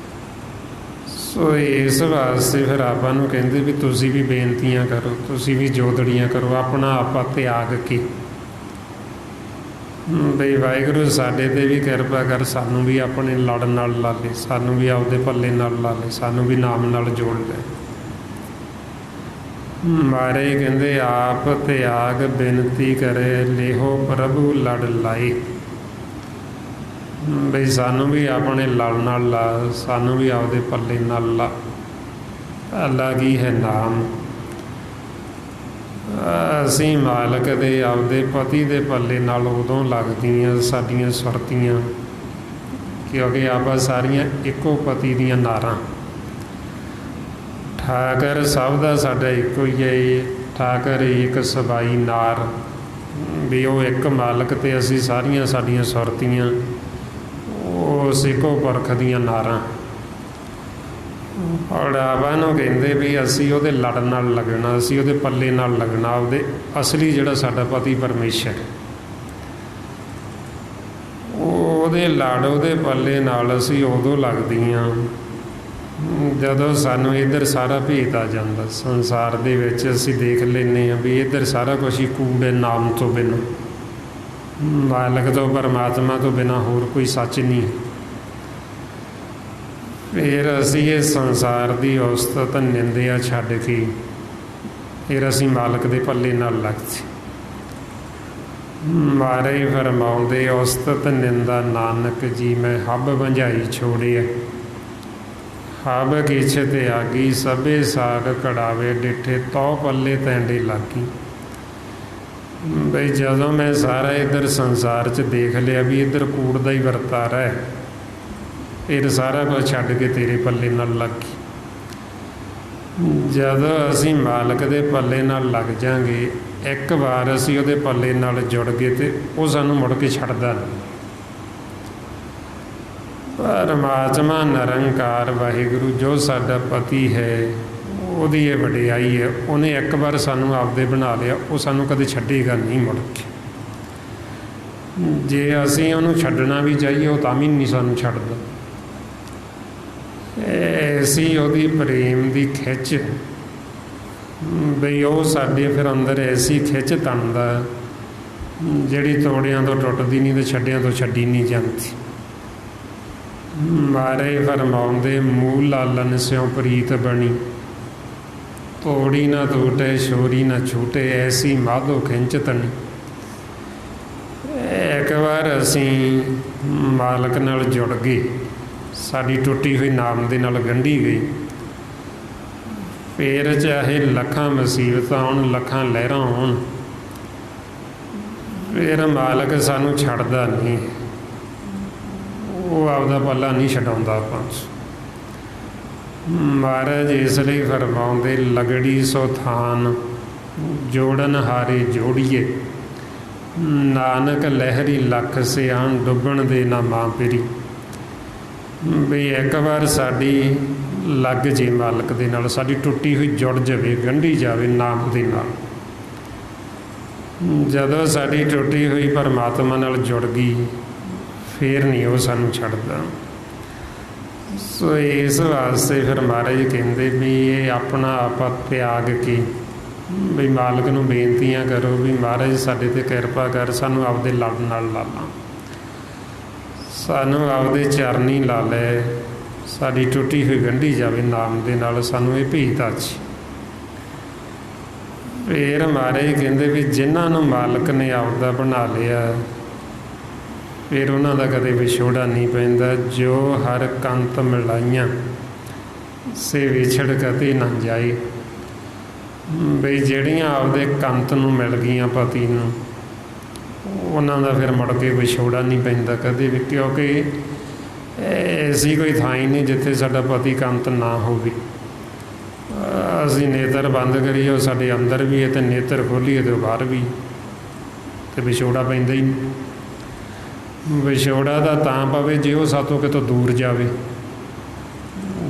ਸੋ ਇਸ ਵਾਸਤੇ ਫਿਰ ਆਪਾਂ ਨੂੰ ਕਹਿੰਦੇ ਵੀ ਤੁਸੀਂ ਵੀ ਬੇਨਤੀਆਂ ਕਰੋ, ਤੁਸੀਂ ਵੀ ਜੋਦੜੀਆਂ ਕਰੋ, ਆਪਣਾ ਆਪਾ ਤਿਆਗ ਕੇ। ਬਈ ਵਾਹਿਗੁਰੂ ਸਾਡੇ 'ਤੇ ਵੀ ਕਿਰਪਾ ਕਰ, ਸਾਨੂੰ ਵੀ ਆਪਣੇ ਲੜ ਨਾਲ ਲਾ ਲੈ, ਸਾਨੂੰ ਵੀ ਆਪਦੇ ਪੱਲੇ ਨਾਲ ਲਾ ਲੈ, ਸਾਨੂੰ ਵੀ ਨਾਮ ਨਾਲ ਜੋੜ ਲੈ। ਮਹਾਰਾਜ ਕਹਿੰਦੇ ਆਪ ਤਿਆਗ ਬਿਨਤੀ ਕਰੇ, ਲੇਹੋ ਪ੍ਰਭੂ ਲੜ ਲਾਏ। ਬਈ ਸਾਨੂੰ ਵੀ ਆਪਣੇ ਲੜ ਨਾਲ ਲਾ, ਸਾਨੂੰ ਵੀ ਆਪਦੇ ਪੱਲੇ ਨਾਲ ਲਾ। ਅੱਲਾ ਕੀ ਹੈ ਨਾਮ। ਅਸੀਂ ਮਾਲਕ ਦੇ, ਆਪਦੇ ਪਤੀ ਦੇ ਪੱਲੇ ਨਾਲ ਉਦੋਂ ਲੱਗਦੀਆਂ ਸਾਡੀਆਂ ਸੁਰਤੀਆਂ, ਕਿਉਂਕਿ ਆਪਾਂ ਸਾਰੀਆਂ ਇੱਕੋ ਪਤੀ ਦੀਆਂ ਨਾਰਾਂ। ਠਾਕਰ ਸਭ ਦਾ ਸਾਡਾ ਇੱਕੋ ਹੀ ਹੈ, ਠਾਕਰ ਇੱਕ ਸਬਾਈ ਨਾਰ। ਵੀ ਉਹ ਇੱਕ ਮਾਲਕ, ਤੇ ਅਸੀਂ ਸਾਰੀਆਂ ਸਾਡੀਆਂ ਸੁਰਤੀਆਂ ਉਸ ਇੱਕੋ ਪੁਰਖ ਦੀਆਂ ਨਾਰਾਂ। ਔਰ ਆਪਾਂ ਨੂੰ ਕਹਿੰਦੇ ਵੀ ਅਸੀਂ ਉਹਦੇ ਲੜ ਨਾਲ ਲੱਗਣਾ, ਅਸੀਂ ਉਹਦੇ ਪੱਲੇ ਨਾਲ ਲੱਗਣਾ, ਉਹਦੇ ਅਸਲੀ ਜਿਹੜਾ ਸਾਡਾ ਪਤੀ ਪਰਮੇਸ਼ਰ, ਉਹਦੇ ਲੜ, ਉਹਦੇ ਪੱਲੇ ਨਾਲ ਅਸੀਂ ਉਦੋਂ ਲੱਗਦੀਆਂ ਜਦੋਂ ਸਾਨੂੰ ਇੱਧਰ ਸਾਰਾ ਭੇਤ ਆ ਜਾਂਦਾ। ਸੰਸਾਰ ਦੇ ਵਿੱਚ ਅਸੀਂ ਦੇਖ ਲੈਂਦੇ ਹਾਂ ਵੀ ਇੱਧਰ ਸਾਰਾ ਕੁਛ ਹੀ ਕੂੜ ਹੈ, ਨਾਮ ਤੋਂ ਬਿਨਾਂ, ਮਾਲਕ ਤੋਂ, ਪਰਮਾਤਮਾ ਤੋਂ ਬਿਨਾਂ ਹੋਰ ਕੋਈ ਸੱਚ ਨਹੀਂ। ਫਿਰ ਅਸੀਂ ਇਹ ਸੰਸਾਰ ਦੀ ਉਸਤਤ ਨਿੰਦਿਆ ਛੱਡ ਕੇ ਫਿਰ ਅਸੀਂ ਮਾਲਕ ਦੇ ਪੱਲੇ ਨਾਲ ਲੱਗਦੇ। ਮਹਾਰਾਜ ਫਰਮਾਉਂਦੇ ਉਸਤਤ ਨਿੰਦਾ ਨਾਨਕ ਜੀ ਮੈਂ ਹੱਬ ਵੰਝਾਈ ਛੋੜਿਆ, ਹਬ ਕਿਛ ਤਿਆਗੀ ਸਭੇ ਸਾਗ ਕੜਾਵੇ ਡਿੱਠੇ ਤੋ ਪੱਲੇ ਤੈਂਡੇ ਲਾਗੀ। ਬਈ ਜਦੋਂ ਮੈਂ ਸਾਰਾ ਇੱਧਰ ਸੰਸਾਰ 'ਚ ਦੇਖ ਲਿਆ ਵੀ ਇੱਧਰ ਕੂੜ ਦਾ ਹੀ ਵਰਤਾਰਾ ਹੈ, फिर सारा कुछ छड्ड के तेरे पल्ले नाल लग गई। ਜਦੋਂ ਅਸੀਂ ਮਾਲਕ ਦੇ ਪੱਲੇ ਨਾਲ ਲੱਗ ਜਾਾਂਗੇ, ਇੱਕ ਵਾਰ ਅਸੀਂ ਉਹਦੇ ਪੱਲੇ ਨਾਲ ਜੁੜ ਗਏ ਤੇ ਉਹ ਸਾਨੂੰ ਮੁੜ ਕੇ ਛੱਡਦਾ ਨਹੀਂ। ਪਰਮਾਤਮਾ ਨਿਰੰਕਾਰ ਵਾਹਿਗੁਰੂ ਜੋ ਸਾਡਾ ਪਤੀ ਹੈ, ਉਹਦੀ ਇਹ ਵਡਿਆਈ ਹੈ, ਉਹਨੇ ਇੱਕ ਵਾਰ ਸਾਨੂੰ ਆਪਦੇ ਬਣਾ ਲਿਆ, ਉਹ ਸਾਨੂੰ ਕਦੇ ਛੱਡੇਗਾ ਨਹੀਂ ਮੁੜ ਕੇ। ਜੇ ਅਸੀਂ ਉਹਨੂੰ ਛੱਡਣਾ ਵੀ ਚਾਹੀਏ ਉਹ ਤਾਂ ਵੀ ਨਹੀਂ ਸਾਨੂੰ ਛੱਡਦਾ। ਐਸੀ ਉਹਦੀ ਪ੍ਰੇਮ ਦੀ ਖਿੱਚ ਬਈ ਉਹ ਸਾਡੇ ਫਿਰ ਅੰਦਰ ਐਸੀ ਖਿੱਚ ਤਣਦਾ ਜਿਹੜੀ ਤੋੜਿਆਂ ਤੋਂ ਟੁੱਟਦੀ ਨਹੀਂ ਤੇ ਛੱਡਿਆਂ ਤੋਂ ਛੱਡੀ ਨਹੀਂ ਜਾਂਦੀ। ਮਾਰੇ ਫਰਮਾਉਂਦੇ ਮੂਲ ਲਾਲਨ ਸਿਉ ਪ੍ਰੀਤ ਬਣੀ, ਤੋੜੀ ਨਾ ਟੂਟੇ ਛੋਰੀ ਨਾ ਛੂਟੇ, ਐਸੀ ਮਾਧੋ ਖਿੰਚ ਤਣੀ। ਇੱਕ ਵਾਰ ਅਸੀਂ ਮਾਲਕ ਨਾਲ ਜੁੜ ਗਏ, ਸਾਡੀ ਟੁੱਟੀ ਹੋਈ ਨਾਮ ਦੇ ਨਾਲ ਗੰਢੀ ਗਈ। ਫਿਰ ਚਾਹੇ ਲੱਖਾਂ ਮੁਸੀਬਤਾਂ ਆਉਣ, ਲੱਖਾਂ ਲਹਿਰਾਂ ਆਉਣ, ਫਿਰ ਮਾਲਕ ਸਾਨੂੰ ਛੱਡਦਾ ਨਹੀਂ, ਉਹ ਆਪਦਾ ਪੱਲਾ ਨਹੀਂ ਛਡਾਉਂਦਾ ਆਪਾਂ। ਮਹਾਰਾਜ ਇਸ ਲਈ ਫਰਮਾਉਂਦੇ ਲਗੜੀ ਸੋ ਥਾਨ, ਜੋੜਨ ਹਾਰੇ ਜੋੜੀਏ, ਨਾਨਕ ਲਹਿਰੀ ਲੱਖ ਸਿਆਣ, ਡੁੱਬਣ ਦੇ ਨਾ ਮਾਂ ਪੀਰੀ। ਵੀ ਇੱਕ ਵਾਰ ਸਾਡੀ ਲੱਗ ਜੇ ਮਾਲਕ ਦੇ ਨਾਲ, ਸਾਡੀ ਟੁੱਟੀ ਹੋਈ ਜੁੜ ਜਾਵੇ, ਗੰਢੀ ਜਾਵੇ ਨਾਮ ਦੇ ਨਾਲ। ਜਦੋਂ ਸਾਡੀ ਟੁੱਟੀ ਹੋਈ ਪਰਮਾਤਮਾ ਨਾਲ ਜੁੜ ਗਈ, ਫਿਰ ਨਹੀਂ ਉਹ ਸਾਨੂੰ ਛੱਡਦਾ। ਸੋ ਇਸ ਵਾਸਤੇ ਫਿਰ ਮਹਾਰਾਜ ਕਹਿੰਦੇ ਵੀ ਇਹ ਆਪਣਾ ਆਪਾ ਤਿਆਗ ਕੇ ਵੀ ਮਾਲਕ ਨੂੰ ਬੇਨਤੀਆਂ ਕਰੋ ਵੀ ਮਹਾਰਾਜ ਸਾਡੇ 'ਤੇ ਕਿਰਪਾ ਕਰ, ਸਾਨੂੰ ਆਪਦੇ ਲੜ ਨਾਲ ਲਾ ਲਾ, ਸਾਨੂੰ ਆਪਦੇ ਚਰਨੀ ਲਾ ਲੈ, ਸਾਡੀ ਟੁੱਟੀ ਹੋਈ ਗੰਢੀ ਜਾਵੇ ਨਾਮ ਦੇ ਨਾਲ, ਸਾਨੂੰ ਇਹ ਭੇਜਦਾ ਜੀ। ਫਿਰ ਮਹਾਰਾਜ ਕਹਿੰਦੇ ਵੀ ਜਿਨ੍ਹਾਂ ਨੂੰ ਮਾਲਕ ਨੇ ਆਪਦਾ ਬਣਾ ਲਿਆ, ਫਿਰ ਉਹਨਾਂ ਦਾ ਕਦੇ ਵਿਛੋੜਾ ਨਹੀਂ ਪੈਂਦਾ। ਜੋ ਹਰ ਕੰਤ ਮਿਲਾਈਆਂ ਸੇ ਵਿਛੜ ਕਦੇ ਨਾ ਜਾਏ। ਬਈ ਜਿਹੜੀਆਂ ਆਪਦੇ ਕੰਤ ਨੂੰ ਮਿਲ ਗਈਆਂ ਪਤੀ ਨੂੰ, ਉਹਨਾਂ ਦਾ ਫਿਰ ਮੁੜ ਕੇ ਵਿਛੋੜਾ ਨਹੀਂ ਪੈਂਦਾ ਕਦੇ ਵੀ, ਕਿਉਂਕਿ ਐਸੀ ਕੋਈ ਥਾਂ ਹੀ ਨਹੀਂ ਜਿੱਥੇ ਸਾਡਾ ਪਤੀ ਕੰਤ ਨਾ ਹੋਵੇ। ਅਸੀਂ ਨੇਤਰ ਬੰਦ ਕਰੀਏ ਉਹ ਸਾਡੇ ਅੰਦਰ ਵੀ ਹੈ, ਅਤੇ ਨੇਤਰ ਖੋਲ੍ਹੀਏ ਅਤੇ ਬਾਹਰ ਵੀ, ਅਤੇ ਵਿਛੋੜਾ ਪੈਂਦਾ ਹੀ ਨਹੀਂ। ਵਿਛੋੜਾ ਦਾ ਤਾਂ ਪਵੇ ਜੇ ਉਹ ਸਾਤੋਂ ਕਿਤੋਂ ਦੂਰ ਜਾਵੇ।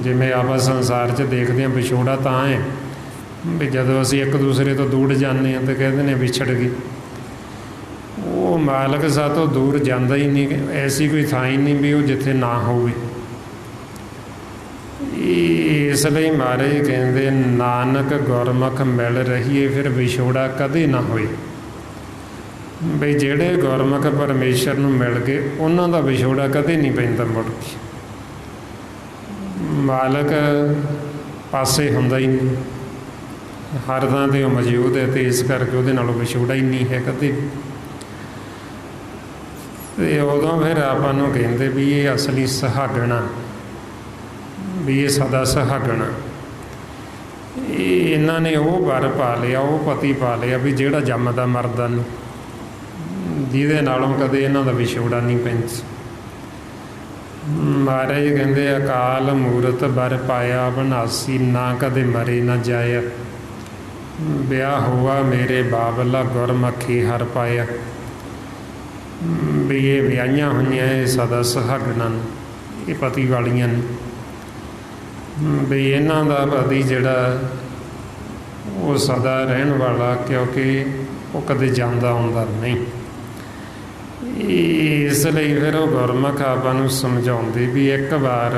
ਜਿਵੇਂ ਆਪਾਂ ਸੰਸਾਰ 'ਚ ਦੇਖਦੇ ਹਾਂ, ਵਿਛੋੜਾ ਤਾਂ ਹੈ ਵੀ ਜਦੋਂ ਅਸੀਂ ਇੱਕ ਦੂਸਰੇ ਤੋਂ ਦੂਰ ਜਾਂਦੇ ਹਾਂ ਤਾਂ ਕਹਿੰਦੇ ਨੇ ਵਿਛੜ ਗਏ। ਉਹ ਮਾਲਕ ਸਾਤੋਂ ਦੂਰ ਜਾਂਦਾ ਹੀ ਨਹੀਂ, ਐਸੀ ਕੋਈ ਥਾਂ ਹੀ ਨਹੀਂ ਵੀ ਉਹ ਜਿੱਥੇ ਨਾ ਹੋਵੇ। ਇਸ ਲਈ ਮਹਾਰਾਜ ਕਹਿੰਦੇ ਨਾਨਕ ਗੁਰਮੁਖ ਮਿਲ ਰਹੀਏ, ਫਿਰ ਵਿਛੋੜਾ ਕਦੇ ਨਾ ਹੋਏ। ਬਈ ਜਿਹੜੇ ਗੁਰਮੁਖ ਪਰਮੇਸ਼ਰ ਨੂੰ ਮਿਲ ਗਏ, ਉਹਨਾਂ ਦਾ ਵਿਛੋੜਾ ਕਦੇ ਨਹੀਂ ਪੈਂਦਾ ਮੁੜ ਕੇ। ਮਾਲਕ ਪਾਸੇ ਹੁੰਦਾ ਹੀ ਨਹੀਂ, ਹਰ ਥਾਂ 'ਤੇ ਉਹ ਮੌਜੂਦ ਹੈ, ਅਤੇ ਇਸ ਕਰਕੇ ਉਹਦੇ ਨਾਲੋਂ ਵਿਛੋੜਾ ਹੀ ਨਹੀਂ ਹੈ ਕਦੇ। ਅਤੇ ਉਦੋਂ ਫਿਰ ਆਪਾਂ ਨੂੰ ਕਹਿੰਦੇ ਵੀ ਇਹ ਅਸਲੀ ਸੁਹਾਗਣਾ, ਵੀ ਇਹ ਸਦਾ ਸੁਹਾਗਣਾ। ਇਹਨਾਂ ਨੇ ਉਹ ਵਰ ਪਾ ਲਿਆ, ਉਹ ਪਤੀ ਪਾ ਲਿਆ ਵੀ ਜਿਹੜਾ ਜੰਮਦਾ ਮਰਦਾ ਨਹੀਂ, ਜਿਹਦੇ ਨਾਲੋਂ ਕਦੇ ਇਹਨਾਂ ਦਾ ਵਿਛੋੜਾ ਨਹੀਂ ਪੈਂਦਾ। ਮਹਾਰਾਜ ਕਹਿੰਦੇ ਅਕਾਲ ਮੂਰਤ ਬਰ ਪਾਇਆ, ਬਨਾਸੀ ਨਾ ਕਦੇ ਮਰੇ ਨਾ ਜਾਇਆ। ਵਿਆਹ ਹੋਆ ਮੇਰੇ ਬਾਬਲਾ, ਗੁਰਮੁਖੀ ਹਰ ਪਾਇਆ। ਵੀ ਇਹ ਵਿਆਹੀਆਂ ਹੋਈਆਂ, ਇਹ ਸਦਾ ਸੁਹਾਗਣਾ ਨੇ, ਇਹ ਪਤੀ ਵਾਲੀਆਂ ਨੇ। ਵੀ ਇਹਨਾਂ ਦਾ ਪਤੀ ਜਿਹੜਾ ਉਹ ਸਦਾ ਰਹਿਣ ਵਾਲਾ, ਕਿਉਂਕਿ ਉਹ ਕਦੇ ਜਾਂਦਾ ਆਉਂਦਾ ਨਹੀਂ। ਇਸ ਲਈ ਫਿਰ ਉਹ ਗੁਰਮੁਖ ਆਪਾਂ ਨੂੰ ਸਮਝਾਉਂਦੇ ਵੀ ਇੱਕ ਵਾਰ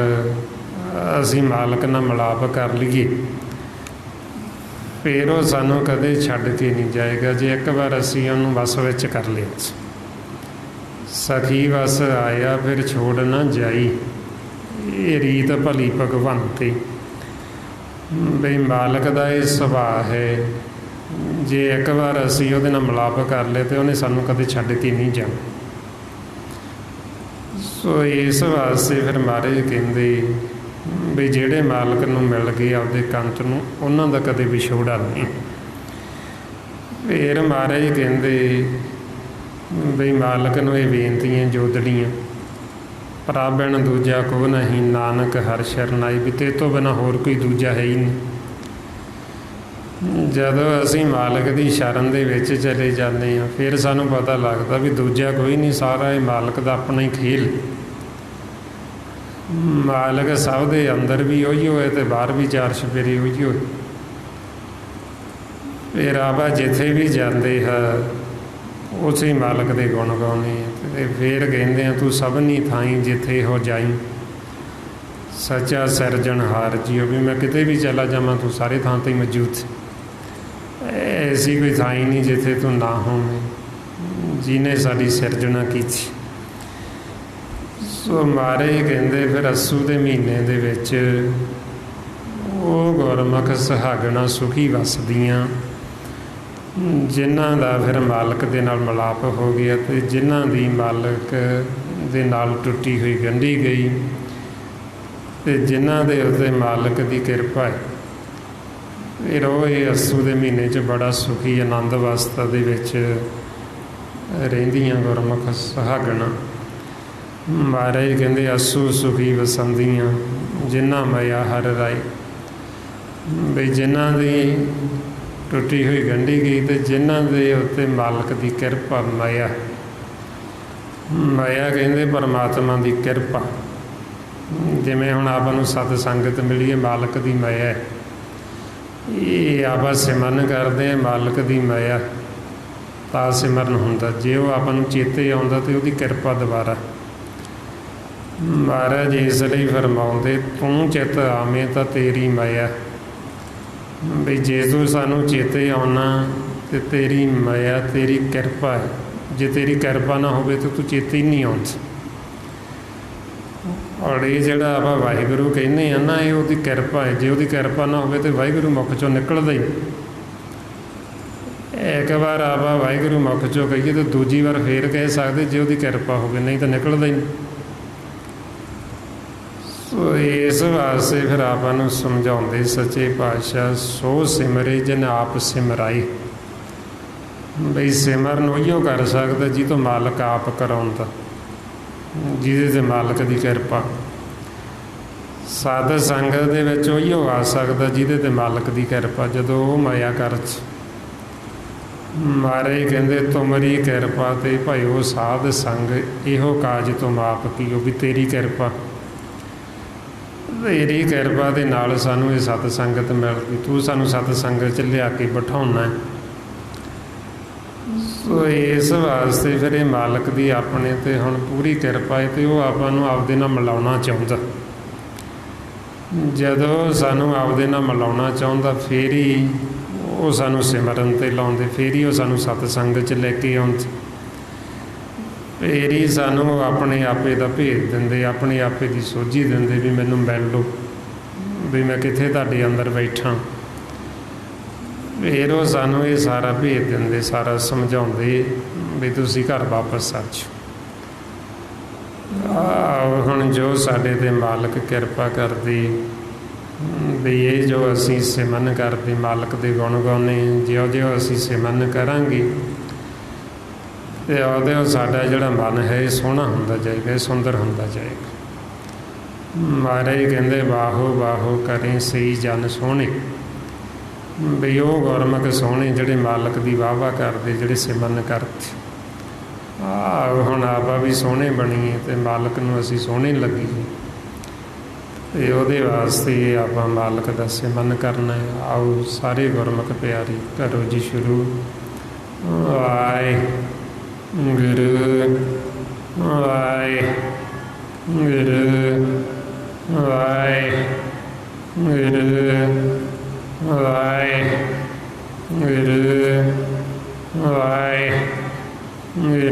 ਅਸੀਂ ਮਾਲਕ ਨਾਲ ਮਿਲਾਪ ਕਰ ਲਈਏ, ਫਿਰ ਉਹ ਸਾਨੂੰ ਕਦੇ ਛੱਡ ਕੇ ਨਹੀਂ ਜਾਏਗਾ। ਜੇ ਇੱਕ ਵਾਰ ਅਸੀਂ ਉਹਨੂੰ ਵਸ ਵਿੱਚ ਕਰ ਲਿਆ, ਸਖੀ ਵਸ ਆਇਆ ਫਿਰ ਛੋੜ ਨਾ ਜਾਈ, ਇਹ ਰੀਤ ਭਲੀ ਭਗਵੰਤੇ। ਬਈ ਮਾਲਕ ਦਾ ਇਹ ਸੁਭਾਅ ਹੈ, ਜੇ ਇੱਕ ਵਾਰ ਅਸੀਂ ਉਹਦੇ ਨਾਲ ਮਿਲਾਪ ਕਰ ਲਏ ਤਾਂ ਉਹਨੇ ਸਾਨੂੰ ਕਦੇ ਛੱਡ ਕੇ ਨਹੀਂ ਜਾਣਾ। ਸੋ ਇਸ ਵਾਸਤੇ ਫਿਰ ਮਹਾਰਾਜ ਕਹਿੰਦੇ ਵੀ ਜਿਹੜੇ ਮਾਲਕ ਨੂੰ ਮਿਲ ਗਏ ਆਪਦੇ ਕੰਤ ਨੂੰ, ਉਹਨਾਂ ਦਾ ਕਦੇ ਵਿਛੋੜਾ ਨਹੀਂ। ਫਿਰ ਮਹਾਰਾਜ ਕਹਿੰਦੇ ਵੀ ਮਾਲਕ ਨੂੰ ਇਹ ਬੇਨਤੀਆਂ ਜੋਦੜੀਆਂ ਪ੍ਰਭ ਬਿਨ ਦੂਜਾ ਕੋ ਨਹੀਂ, ਨਾਨਕ ਹਰਿ ਸ਼ਰਨਾਈ। ਵੀ ਤੇ ਤੋਂ ਬਿਨਾਂ ਹੋਰ ਕੋਈ ਦੂਜਾ ਹੈ ਹੀ ਨਹੀਂ। ਜਦੋਂ ਅਸੀਂ ਮਾਲਕ ਦੀ ਸ਼ਰਨ ਦੇ ਵਿੱਚ ਚਲੇ ਜਾਂਦੇ ਹਾਂ, ਫਿਰ ਸਾਨੂੰ ਪਤਾ ਲੱਗਦਾ ਵੀ ਦੂਜਾ ਕੋਈ ਨਹੀਂ, ਸਾਰਾ ਇਹ ਮਾਲਕ ਦਾ ਆਪਣਾ ਹੀ ਖੇਲ। ਮਾਲਕ ਸਭ ਦੇ ਅੰਦਰ ਵੀ ਉਹੀ ਹੋਏ ਅਤੇ ਬਾਹਰ ਵੀ ਚਾਰ ਚੁਫੇਰੇ ਉਹੀ ਹੋਏ। ਫਿਰ ਆਪਾਂ ਜਿੱਥੇ ਵੀ ਜਾਂਦੇ ਹਾਂ ਉਸੇ ਮਾਲਕ ਦੇ ਗੁਣ ਗਾਉਂਦੇ ਅਤੇ ਫਿਰ ਕਹਿੰਦੇ ਹਾਂ, ਤੂੰ ਸਭਨੀ ਥਾਈਂ ਜਿੱਥੇ ਹੋ ਜਾਈ, ਸੱਚਾ ਸਿਰਜਣਹਾਰ ਜੀਓ। ਵੀ ਮੈਂ ਕਿਤੇ ਵੀ ਚਲਾ ਜਾਵਾਂ ਤੂੰ ਸਾਰੇ ਥਾਂ 'ਤੇ ਮੌਜੂਦ। ਐਸੀ ਕੋਈ ਥਾਂ ਹੀ ਨਹੀਂ ਜਿੱਥੇ ਤੂੰ ਨਾ ਹੋਵੇਂ, ਜਿਹਨੇ ਸਾਡੀ ਸਿਰਜਣਾ ਕੀਤੀ। ਸੋ ਮਹਾਰਾਜ ਕਹਿੰਦੇ ਫਿਰ ਅੱਸੂ ਦੇ ਮਹੀਨੇ ਦੇ ਵਿੱਚ ਉਹ ਗੁਰਮੁਖ ਸੁਹਾਗਣਾ ਸੁਖੀ ਵਸਦੀਆਂ, ਜਿਨ੍ਹਾਂ ਦਾ ਫਿਰ ਮਾਲਕ ਦੇ ਨਾਲ ਮਿਲਾਪ ਹੋ ਗਿਆ ਅਤੇ ਜਿਨ੍ਹਾਂ ਦੀ ਮਾਲਕ ਦੇ ਨਾਲ ਟੁੱਟੀ ਹੋਈ ਗੰਢੀ ਗਈ ਅਤੇ ਜਿਨ੍ਹਾਂ ਦੇ ਉੱਤੇ ਮਾਲਕ ਦੀ ਕਿਰਪਾ ਹੈ। ਫਿਰ ਉਹ ਇਹ ਅੱਸੂ ਦੇ ਮਹੀਨੇ 'ਚ ਬੜਾ ਸੁਖੀ ਆਨੰਦ ਅਵਸਥਾ ਦੇ ਵਿੱਚ ਰਹਿੰਦੀਆਂ ਗੁਰਮੁਖ ਸੁਹਾਗਣਾ। ਮਹਾਰਾਜ ਕਹਿੰਦੇ ਅੱਸੂ ਸੁਖੀ ਵਸੰਦੀਆਂ, ਜਿਨ੍ਹਾਂ ਮਾਇਆ ਹਰਿ ਰਾਏ। ਬਈ ਜਿਨ੍ਹਾਂ ਦੀ ਟੁੱਟੀ ਹੋਈ ਗੰਢੀ ਗਈ ਅਤੇ ਜਿਨ੍ਹਾਂ ਦੇ ਉੱਤੇ ਮਾਲਕ ਦੀ ਕਿਰਪਾ। ਮਾਇਆ ਕਹਿੰਦੇ ਪਰਮਾਤਮਾ ਦੀ ਕਿਰਪਾ। ਜਿਵੇਂ ਹੁਣ ਆਪਾਂ ਨੂੰ ਸਤ ਸੰਗਤ ਮਿਲੀ ਹੈ, ਮਾਲਕ ਦੀ ਮਾਇਆ ਹੈ। ਇਹ ਆਪਾਂ ਸਿਮਰਨ ਕਰਦੇ ਹਾਂ, ਮਾਲਕ ਦੀ ਮਾਇਆ ਤਾਂ ਸਿਮਰਨ ਹੁੰਦਾ। ਜੇ ਉਹ ਆਪਾਂ ਨੂੰ ਚੇਤੇ ਆਉਂਦਾ ਤਾਂ ਉਹਦੀ ਕਿਰਪਾ ਦੁਬਾਰਾ। ਮਹਾਰਾਜ ਇਸ ਲਈ ਫਰਮਾਉਂਦੇ, ਤੂੰ ਚਿੱਤ ਆਵੇਂ ਤਾਂ ਤੇਰੀ ਮਾਇਆ। ਬਈ ਜੇ ਤੂੰ ਸਾਨੂੰ ਚੇਤੇ ਆਉਣਾ ਅਤੇ ਤੇਰੀ ਮਾਇਆ ਤੇਰੀ ਕਿਰਪਾ ਹੈ। ਜੇ ਤੇਰੀ ਕਿਰਪਾ ਨਾ ਹੋਵੇ ਤਾਂ ਤੂੰ ਚੇਤੇ ਹੀ ਨਹੀਂ ਆਉਂਦਾ। ਔਰ ਇਹ ਜਿਹੜਾ ਆਪਾਂ ਵਾਹਿਗੁਰੂ ਕਹਿੰਦੇ ਹਾਂ ਨਾ, ਇਹ ਉਹਦੀ ਕਿਰਪਾ ਹੈ। ਜੇ ਉਹਦੀ ਕਿਰਪਾ ਨਾ ਹੋਵੇ ਤਾਂ ਵਾਹਿਗੁਰੂ ਮੁੱਖ 'ਚੋਂ ਨਿਕਲਦਾ ਹੀ। ਇੱਕ ਵਾਰ ਆਪਾਂ ਵਾਹਿਗੁਰੂ ਮੁੱਖ 'ਚੋਂ ਕਹੀਏ ਤਾਂ ਦੂਜੀ ਵਾਰ ਫੇਰ ਕਹਿ ਸਕਦੇ ਜੇ ਉਹਦੀ ਕਿਰਪਾ ਹੋਵੇ, ਨਹੀਂ ਤਾਂ ਨਿਕਲਦਾ ਹੀ ਨਹੀਂ। ਸੋ ਇਸ ਵਾਸਤੇ ਫਿਰ ਆਪਾਂ ਨੂੰ ਸਮਝਾਉਂਦੇ ਸੱਚੇ ਪਾਤਸ਼ਾਹ, ਸੋ ਸਿਮਰੇ ਜਿਨ ਆਪ ਸਿਮਰਾਏ। ਬਈ ਸਿਮਰਨ ਉਹੀਓ ਕਰ ਸਕਦਾ ਜਿਹਦੇ ਤੋਂ ਮਾਲਕ ਆਪ ਕਰਾਉਂਦਾ, ਜਿਹਦੇ 'ਤੇ ਮਾਲਕ ਦੀ ਕਿਰਪਾ। ਸਾਧ ਸੰਗਤ ਦੇ ਵਿੱਚ ਉਹੀਓ ਆ ਸਕਦਾ ਜਿਹਦੇ 'ਤੇ ਮਾਲਕ ਦੀ ਕਿਰਪਾ, ਜਦੋਂ ਉਹ ਮਾਇਆ ਕਰ। ਮਹਾਰਾਜ ਕਹਿੰਦੇ ਤੁਮਰੀ ਕਿਰਪਾ ਤੇ ਭਾਈ ਉਹ ਸਾਧ ਸੰਗ, ਇਹੋ ਕਾਜ ਤੁਮ ਆਪ ਕੀਓ। ਵੀ ਤੇਰੀ ਕਿਰਪਾ, ਤੇਰੀ ਕਿਰਪਾ ਦੇ ਨਾਲ ਸਾਨੂੰ ਇਹ ਸਤ ਸੰਗਤ ਮਿਲ ਗਈ। ਤੂੰ ਸਾਨੂੰ ਸਤ ਸੰਗਤ 'ਚ ਲਿਆ ਕੇ ਬਿਠਾਉਣਾ। ਸੋ ਇਸ ਵਾਸਤੇ ਫਿਰ ਇਹ ਮਾਲਕ ਦੀ ਆਪਣੇ 'ਤੇ ਹੁਣ ਪੂਰੀ ਕਿਰਪਾ ਹੈ ਅਤੇ ਉਹ ਆਪਾਂ ਨੂੰ ਆਪਦੇ ਨਾਲ ਮਿਲਾਉਣਾ ਚਾਹੁੰਦਾ। ਜਦੋਂ ਸਾਨੂੰ ਆਪਦੇ ਨਾਲ ਮਿਲਾਉਣਾ ਚਾਹੁੰਦਾ ਫਿਰ ਹੀ ਉਹ ਸਾਨੂੰ ਸਿਮਰਨ 'ਤੇ ਲਾਉਂਦੇ, ਫਿਰ ਹੀ ਉਹ ਸਾਨੂੰ ਸਤ ਸੰਗਤ 'ਚ ਲੈ ਕੇ ਆਉਂਦੇ, ਫਿਰ ਹੀ ਸਾਨੂੰ ਆਪਣੇ ਆਪੇ ਦਾ ਭੇਦ ਦਿੰਦੇ, ਆਪਣੇ ਆਪੇ ਦੀ ਸੋਝੀ ਦਿੰਦੇ ਵੀ ਮੈਨੂੰ ਮਿਲ ਲਓ, ਵੀ ਮੈਂ ਕਿੱਥੇ ਤੁਹਾਡੇ ਅੰਦਰ ਬੈਠਾ। ਫਿਰ ਉਹ ਸਾਨੂੰ ਇਹ ਸਾਰਾ ਭੇਦ ਦਿੰਦੇ, ਸਾਰਾ ਸਮਝਾਉਂਦੇ ਵੀ ਤੁਸੀਂ ਘਰ ਵਾਪਸ ਆ ਜਾਓ। ਹੁਣ ਜੋ ਸਾਡੇ 'ਤੇ ਮਾਲਕ ਕਿਰਪਾ ਕਰਦੇ, ਵੀ ਇਹ ਜੋ ਅਸੀਂ ਸਿਮਰਨ ਕਰਦੇ ਮਾਲਕ ਦੇ ਗੁਣ ਗਾਉਂਦੇ, ਜਿਉਂ ਅਸੀਂ ਸਿਮਰਨ ਕਰਾਂਗੇ ਅਤੇ ਉਹਦੇ ਸਾਡਾ ਜਿਹੜਾ ਮਨ ਹੈ ਇਹ ਸੋਹਣਾ ਹੁੰਦਾ ਜਾਏਗਾ, ਇਹ ਸੁੰਦਰ ਹੁੰਦਾ ਜਾਏਗਾ। ਮਹਾਰਾਜ ਕਹਿੰਦੇ ਬਾਹੋ ਬਾਹੋ ਕਰੇ ਸਹੀ ਜਨ ਸੋਹਣੇ। ਵੀ ਉਹ ਗੁਰਮੁਖ ਸੋਹਣੇ ਜਿਹੜੇ ਮਾਲਕ ਦੀ ਵਾਹ ਵਾਹ ਕਰਦੇ, ਜਿਹੜੇ ਸਿਮਰਨ ਕਰਦੇ। ਹੁਣ ਆਪਾਂ ਵੀ ਸੋਹਣੇ ਬਣੀਏ ਅਤੇ ਮਾਲਕ ਨੂੰ ਅਸੀਂ ਸੋਹਣੇ ਲੱਗੀਏ, ਅਤੇ ਉਹਦੇ ਵਾਸਤੇ ਆਪਾਂ ਮਾਲਕ ਦਾ ਸਿਮਰਨ ਕਰਨਾ ਹੈ। ਆਓ ਸਾਰੇ ਗੁਰਮੁਖ ਪਿਆਰੇ ਕਰੋ ਜੀ ਸ਼ੁਰੂ। ਵਾਹਿਗੁਰੂ ਵਾਹਿਗੁਰੂ ਵਾਹਿਗੁਰੂ ਵਾਹਿਗੁਰੂ ਵਾਹਿਗੁਰੂ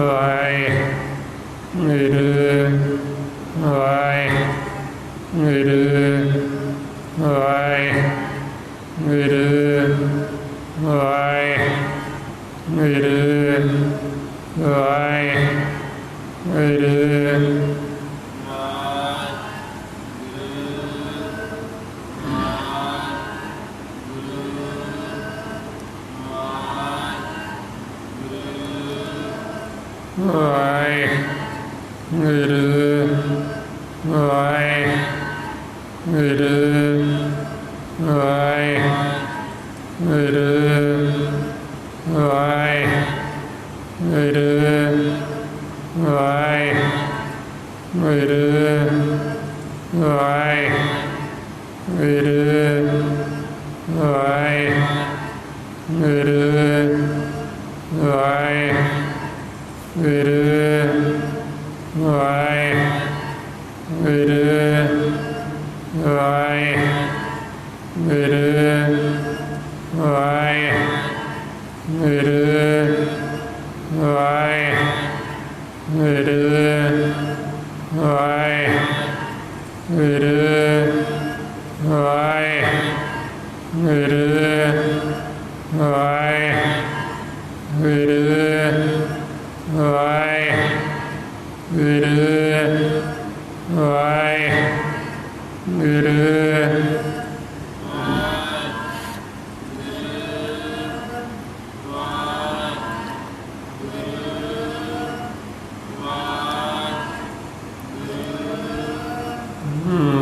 ਵਾਹਿਗੁਰੂ ਵਾਹਿਗੁਰੂ ਵਾਹਿਗੁਰੂ ਵਾਹਿਗੁਰੂ ਵਾਹਿਗੁਰੂ ਵਾਹਿਗੁਰੂ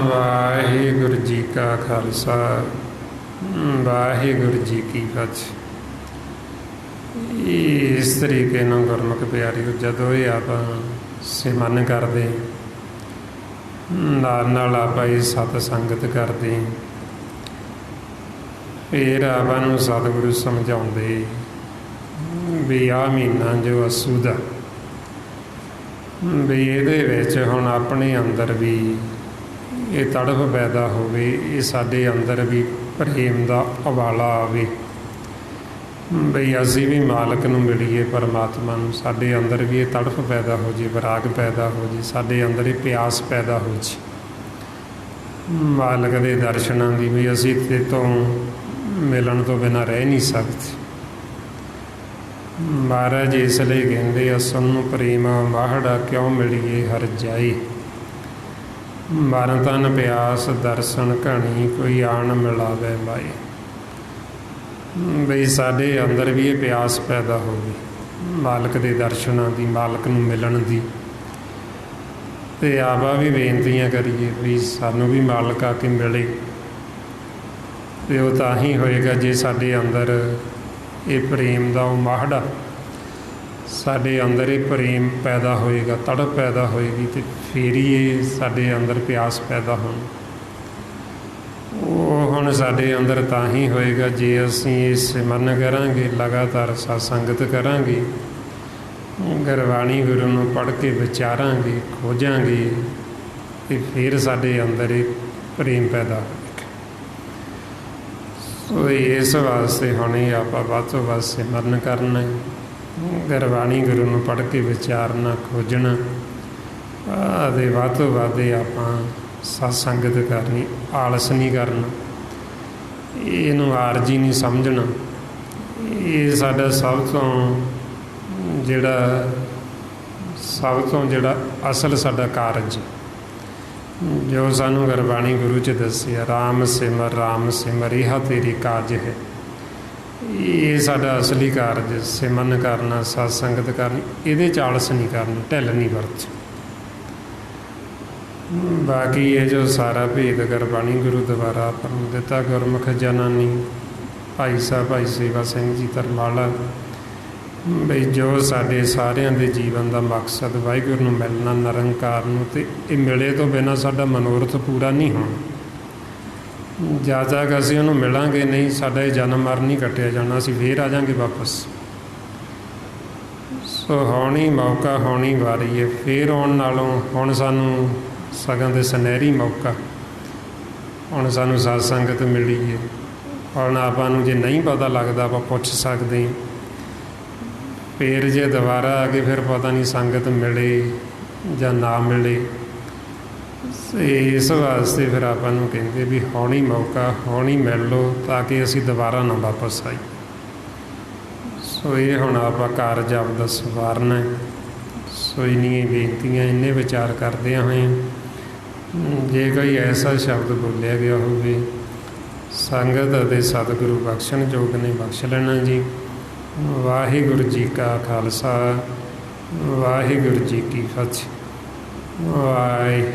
ਵਾਹਿਗੁਰੂ ਜੀ ਕਾ ਖਾਲਸਾ ਵਾਹਿਗੁਰੂ ਜੀ ਕੀ ਫਤਿਹ। ਇਸ ਤਰੀਕੇ ਨਾਲ ਗੁਰਮੁਖ ਪਿਆਰਿਓ ਜਦੋਂ ਇਹ ਆਪਾਂ ਸਿਮਰਨ ਕਰਦੇ ਨਾਲ ਆਪਾਂ ਇਹ ਸਤ ਸੰਗਤ ਕਰਦੇ ਫਿਰ ਆਪਾਂ ਨੂੰ ਸਤਿਗੁਰੂ ਸਮਝਾਉਂਦੇ ਵੀ ਆਹ ਮਹੀਨਾ ਜੋ ਅਸੂ ਦਾ ਵੀ ਇਹਦੇ ਵਿੱਚ ਹੁਣ ਆਪਣੇ ਅੰਦਰ ਵੀ ਇਹ ਤੜਫ ਪੈਦਾ ਹੋਵੇ, ਇਹ ਸਾਡੇ ਅੰਦਰ ਵੀ ਪ੍ਰੇਮ ਦਾ ਉਬਾਲਾ ਆਵੇ ਬਈ ਅਸੀਂ ਵੀ ਮਾਲਕ ਨੂੰ ਮਿਲੀਏ, ਪਰਮਾਤਮਾ ਨੂੰ। ਸਾਡੇ ਅੰਦਰ ਵੀ ਇਹ ਤੜਫ ਪੈਦਾ ਹੋ ਜੇ, ਵਿਰਾਗ ਪੈਦਾ ਹੋ ਜੇ, ਸਾਡੇ ਅੰਦਰ ਇਹ ਪਿਆਸ ਪੈਦਾ ਹੋ ਜੇ ਮਾਲਕ ਦੇ ਦਰਸ਼ਨਾਂ ਦੀ, ਵੀ ਅਸੀਂ ਤੇ ਤੋਂ ਮਿਲਣ ਤੋਂ ਬਿਨਾਂ ਰਹਿ ਨਹੀਂ ਸਕਦੇ। ਮਹਾਰਾਜ ਇਸ ਲਈ ਕਹਿੰਦੇ ਅਸਨ ਨੂੰ ਪ੍ਰੇਮ ਮਾਹੜਾ ਕਿਉਂ ਮਿਲੀਏ ਹਰ ਜਾਈ, ਮਰਨ ਤਨ ਪਿਆਸ ਦਰਸ਼ਨ ਘਣੀ ਕੋਈ ਆਣ ਮਿਲਾਵੇ ਮਾਈ। ਬਈ ਸਾਡੇ ਅੰਦਰ ਵੀ ਇਹ ਪਿਆਸ ਪੈਦਾ ਹੋਵੇ ਮਾਲਕ ਦੇ ਦਰਸ਼ਨਾਂ ਦੀ, ਮਾਲਕ ਨੂੰ ਮਿਲਣ ਦੀ, ਅਤੇ ਆਪਾਂ ਵੀ ਬੇਨਤੀਆਂ ਕਰੀਏ ਵੀ ਸਾਨੂੰ ਵੀ ਮਾਲਕ ਆ ਕੇ ਮਿਲੇ। ਅਤੇ ਉਹ ਤਾਂ ਹੀ ਹੋਏਗਾ ਜੇ ਸਾਡੇ ਅੰਦਰ ਇਹ ਪ੍ਰੇਮ ਦਾ ਉਹ ਮਾਹੜਾ, ਸਾਡੇ ਅੰਦਰ ਇਹ ਪ੍ਰੇਮ ਪੈਦਾ ਹੋਏਗਾ, ਤੜਪ ਪੈਦਾ ਹੋਏਗੀ, ਅਤੇ ਫਿਰ ਹੀ ਇਹ ਸਾਡੇ ਅੰਦਰ ਪਿਆਸ ਪੈਦਾ ਹੋਣੀ। ਉਹ ਹੁਣ ਸਾਡੇ ਅੰਦਰ ਤਾਂ ਹੀ ਹੋਏਗਾ ਜੇ ਅਸੀਂ ਇਹ ਸਿਮਰਨ ਕਰਾਂਗੇ, ਲਗਾਤਾਰ ਸਤ ਸੰਗਤ ਕਰਾਂਗੇ, ਗੁਰਬਾਣੀ ਗੁਰੂ ਨੂੰ ਪੜ੍ਹ ਕੇ ਵਿਚਾਰਾਂਗੇ, ਖੋਜਾਂਗੇ, ਅਤੇ ਫਿਰ ਸਾਡੇ ਅੰਦਰ ਇਹ ਪ੍ਰੇਮ ਪੈਦਾ ਹੋਵੇਗਾ। ਸੋ ਇਸ ਵਾਸਤੇ ਹੁਣ ਇਹ ਆਪਾਂ ਵੱਧ ਤੋਂ ਵੱਧ ਸਿਮਰਨ ਕਰਨਾ, ਗੁਰਬਾਣੀ ਗੁਰੂ ਨੂੰ ਪੜ੍ਹ ਕੇ ਵਿਚਾਰਨਾ, ਖੋਜਣਾ, ਅਤੇ ਵੱਧ ਤੋਂ ਵੱਧ ਆਪਾਂ ਸਤ ਸੰਗਤ ਕਰਨੀ, ਆਲਸ ਨਹੀਂ ਕਰਨਾ, ਇਹਨੂੰ ਆਰਜੀ ਨਹੀਂ ਸਮਝਣਾ। ਇਹ ਸਾਡਾ ਸਭ ਤੋਂ ਜਿਹੜਾ ਅਸਲ ਸਾਡਾ ਕਾਰਜ ਜੋ ਸਾਨੂੰ ਗੁਰਬਾਣੀ ਗੁਰੂ 'ਚ ਦੱਸਿਆ, ਰਾਮ ਸਿਮਰ ਇਹਾ ਤੇਰੀ ਕਾਰਜ ਹੈ। ਇਹ ਸਾਡਾ ਅਸਲੀ ਕਾਰਜ ਸਿਮਰਨ ਕਰਨਾ, ਸਤ ਸੰਗਤ ਕਰਨੀ, ਇਹਦੇ 'ਚ ਆਲਸ ਨਹੀਂ ਕਰਨੀ, ਢਿੱਲ ਨਹੀਂ ਵਰਤ। ਬਾਕੀ ਇਹ ਜੋ ਸਾਰਾ ਭੇਦ ਗੁਰਬਾਣੀ ਗੁਰੂ ਦੁਆਰਾ ਆਪਾਂ ਨੂੰ ਦਿੱਤਾ, ਗੁਰਮੁਖ ਜਨਾਂ ਨੇ ਭਾਈ ਸਾਹਿਬ ਭਾਈ ਸੇਵਾ ਸਿੰਘ ਜੀ ਧਰਮਾਲਾ, ਬਈ ਜੋ ਸਾਡੇ ਸਾਰਿਆਂ ਦੇ ਜੀਵਨ ਦਾ ਮਕਸਦ ਵਾਹਿਗੁਰੂ ਨੂੰ ਮਿਲਣਾ, ਨਿਰੰਕਾਰ ਨੂੰ, ਅਤੇ ਇਹ ਮਿਲੇ ਤੋਂ ਬਿਨਾਂ ਸਾਡਾ ਮਨੋਰਥ ਪੂਰਾ ਨਹੀਂ ਹੋਣਾ। ਜਦ ਤੱਕ ਅਸੀਂ ਉਹਨੂੰ ਮਿਲਾਂਗੇ ਨਹੀਂ, ਸਾਡਾ ਇਹ ਜਨਮ ਮਰਨ ਨਹੀਂ ਕੱਟਿਆ ਜਾਣਾ, ਅਸੀਂ ਫੇਰ ਆ ਜਾਵਾਂਗੇ ਵਾਪਸ। ਸੋ ਹੁਣ ਹੀ ਮੌਕਾ, ਹੁਣ ਹੀ ਵਾਰੀ ਹੈ, ਫੇਰ ਆਉਣ ਨਾਲੋਂ ਹੁਣ ਸਾਨੂੰ ਸਗੋਂ ਦੇ ਸੁਨਹਿਰੀ ਮੌਕਾ, ਹੁਣ ਸਾਨੂੰ ਸਤ ਸੰਗਤ ਮਿਲੀ ਹੈ। ਹੁਣ ਆਪਾਂ ਨੂੰ ਜੇ ਨਹੀਂ ਪਤਾ ਲੱਗਦਾ ਆਪਾਂ ਪੁੱਛ ਸਕਦੇ ਹਾਂ, ਫਿਰ ਜੇ ਦੁਬਾਰਾ ਆ ਕੇ ਫਿਰ ਪਤਾ ਨਹੀਂ ਸੰਗਤ ਮਿਲੇ ਜਾਂ ਨਾ ਮਿਲੇ। ਇਸ ਵਾਸਤੇ ਫਿਰ ਆਪਾਂ ਨੂੰ ਕਹਿੰਦੇ ਵੀ ਹੁਣ ਹੀ ਮੌਕਾ, ਹੁਣ ਹੀ ਮਿਲ ਲਓ ਤਾਂ ਕਿ ਅਸੀਂ ਦੁਬਾਰਾ ਨਾ ਵਾਪਸ ਆਈ। ਸੋ ਇਹ ਹੁਣ ਆਪਾਂ ਕਾਰਜ ਆਪਦਾ ਸਵਾਰਨਾ। ਸੋ ਇੰਨੀਆਂ ਬੇਨਤੀਆਂ, ਇੰਨੇ ਵਿਚਾਰ ਕਰਦਿਆਂ ਹੋਏ, ਜੇ ਕੋਈ ਐਸਾ ਸ਼ਬਦ ਬੋਲਿਆ ਗਿਆ ਹੋਵੇ ਸੰਗਤ ਅਤੇ ਸਤਿਗੁਰੂ ਬਖਸ਼ਣ ਯੋਗ ਨੇ, ਬਖਸ਼ ਲੈਣਾ ਜੀ। ਵਾਹਿਗੁਰੂ ਜੀ ਕਾ ਖਾਲਸਾ, ਵਾਹਿਗੁਰੂ ਜੀ ਕੀ ਫਤਿਹ। ਵਾਹਿ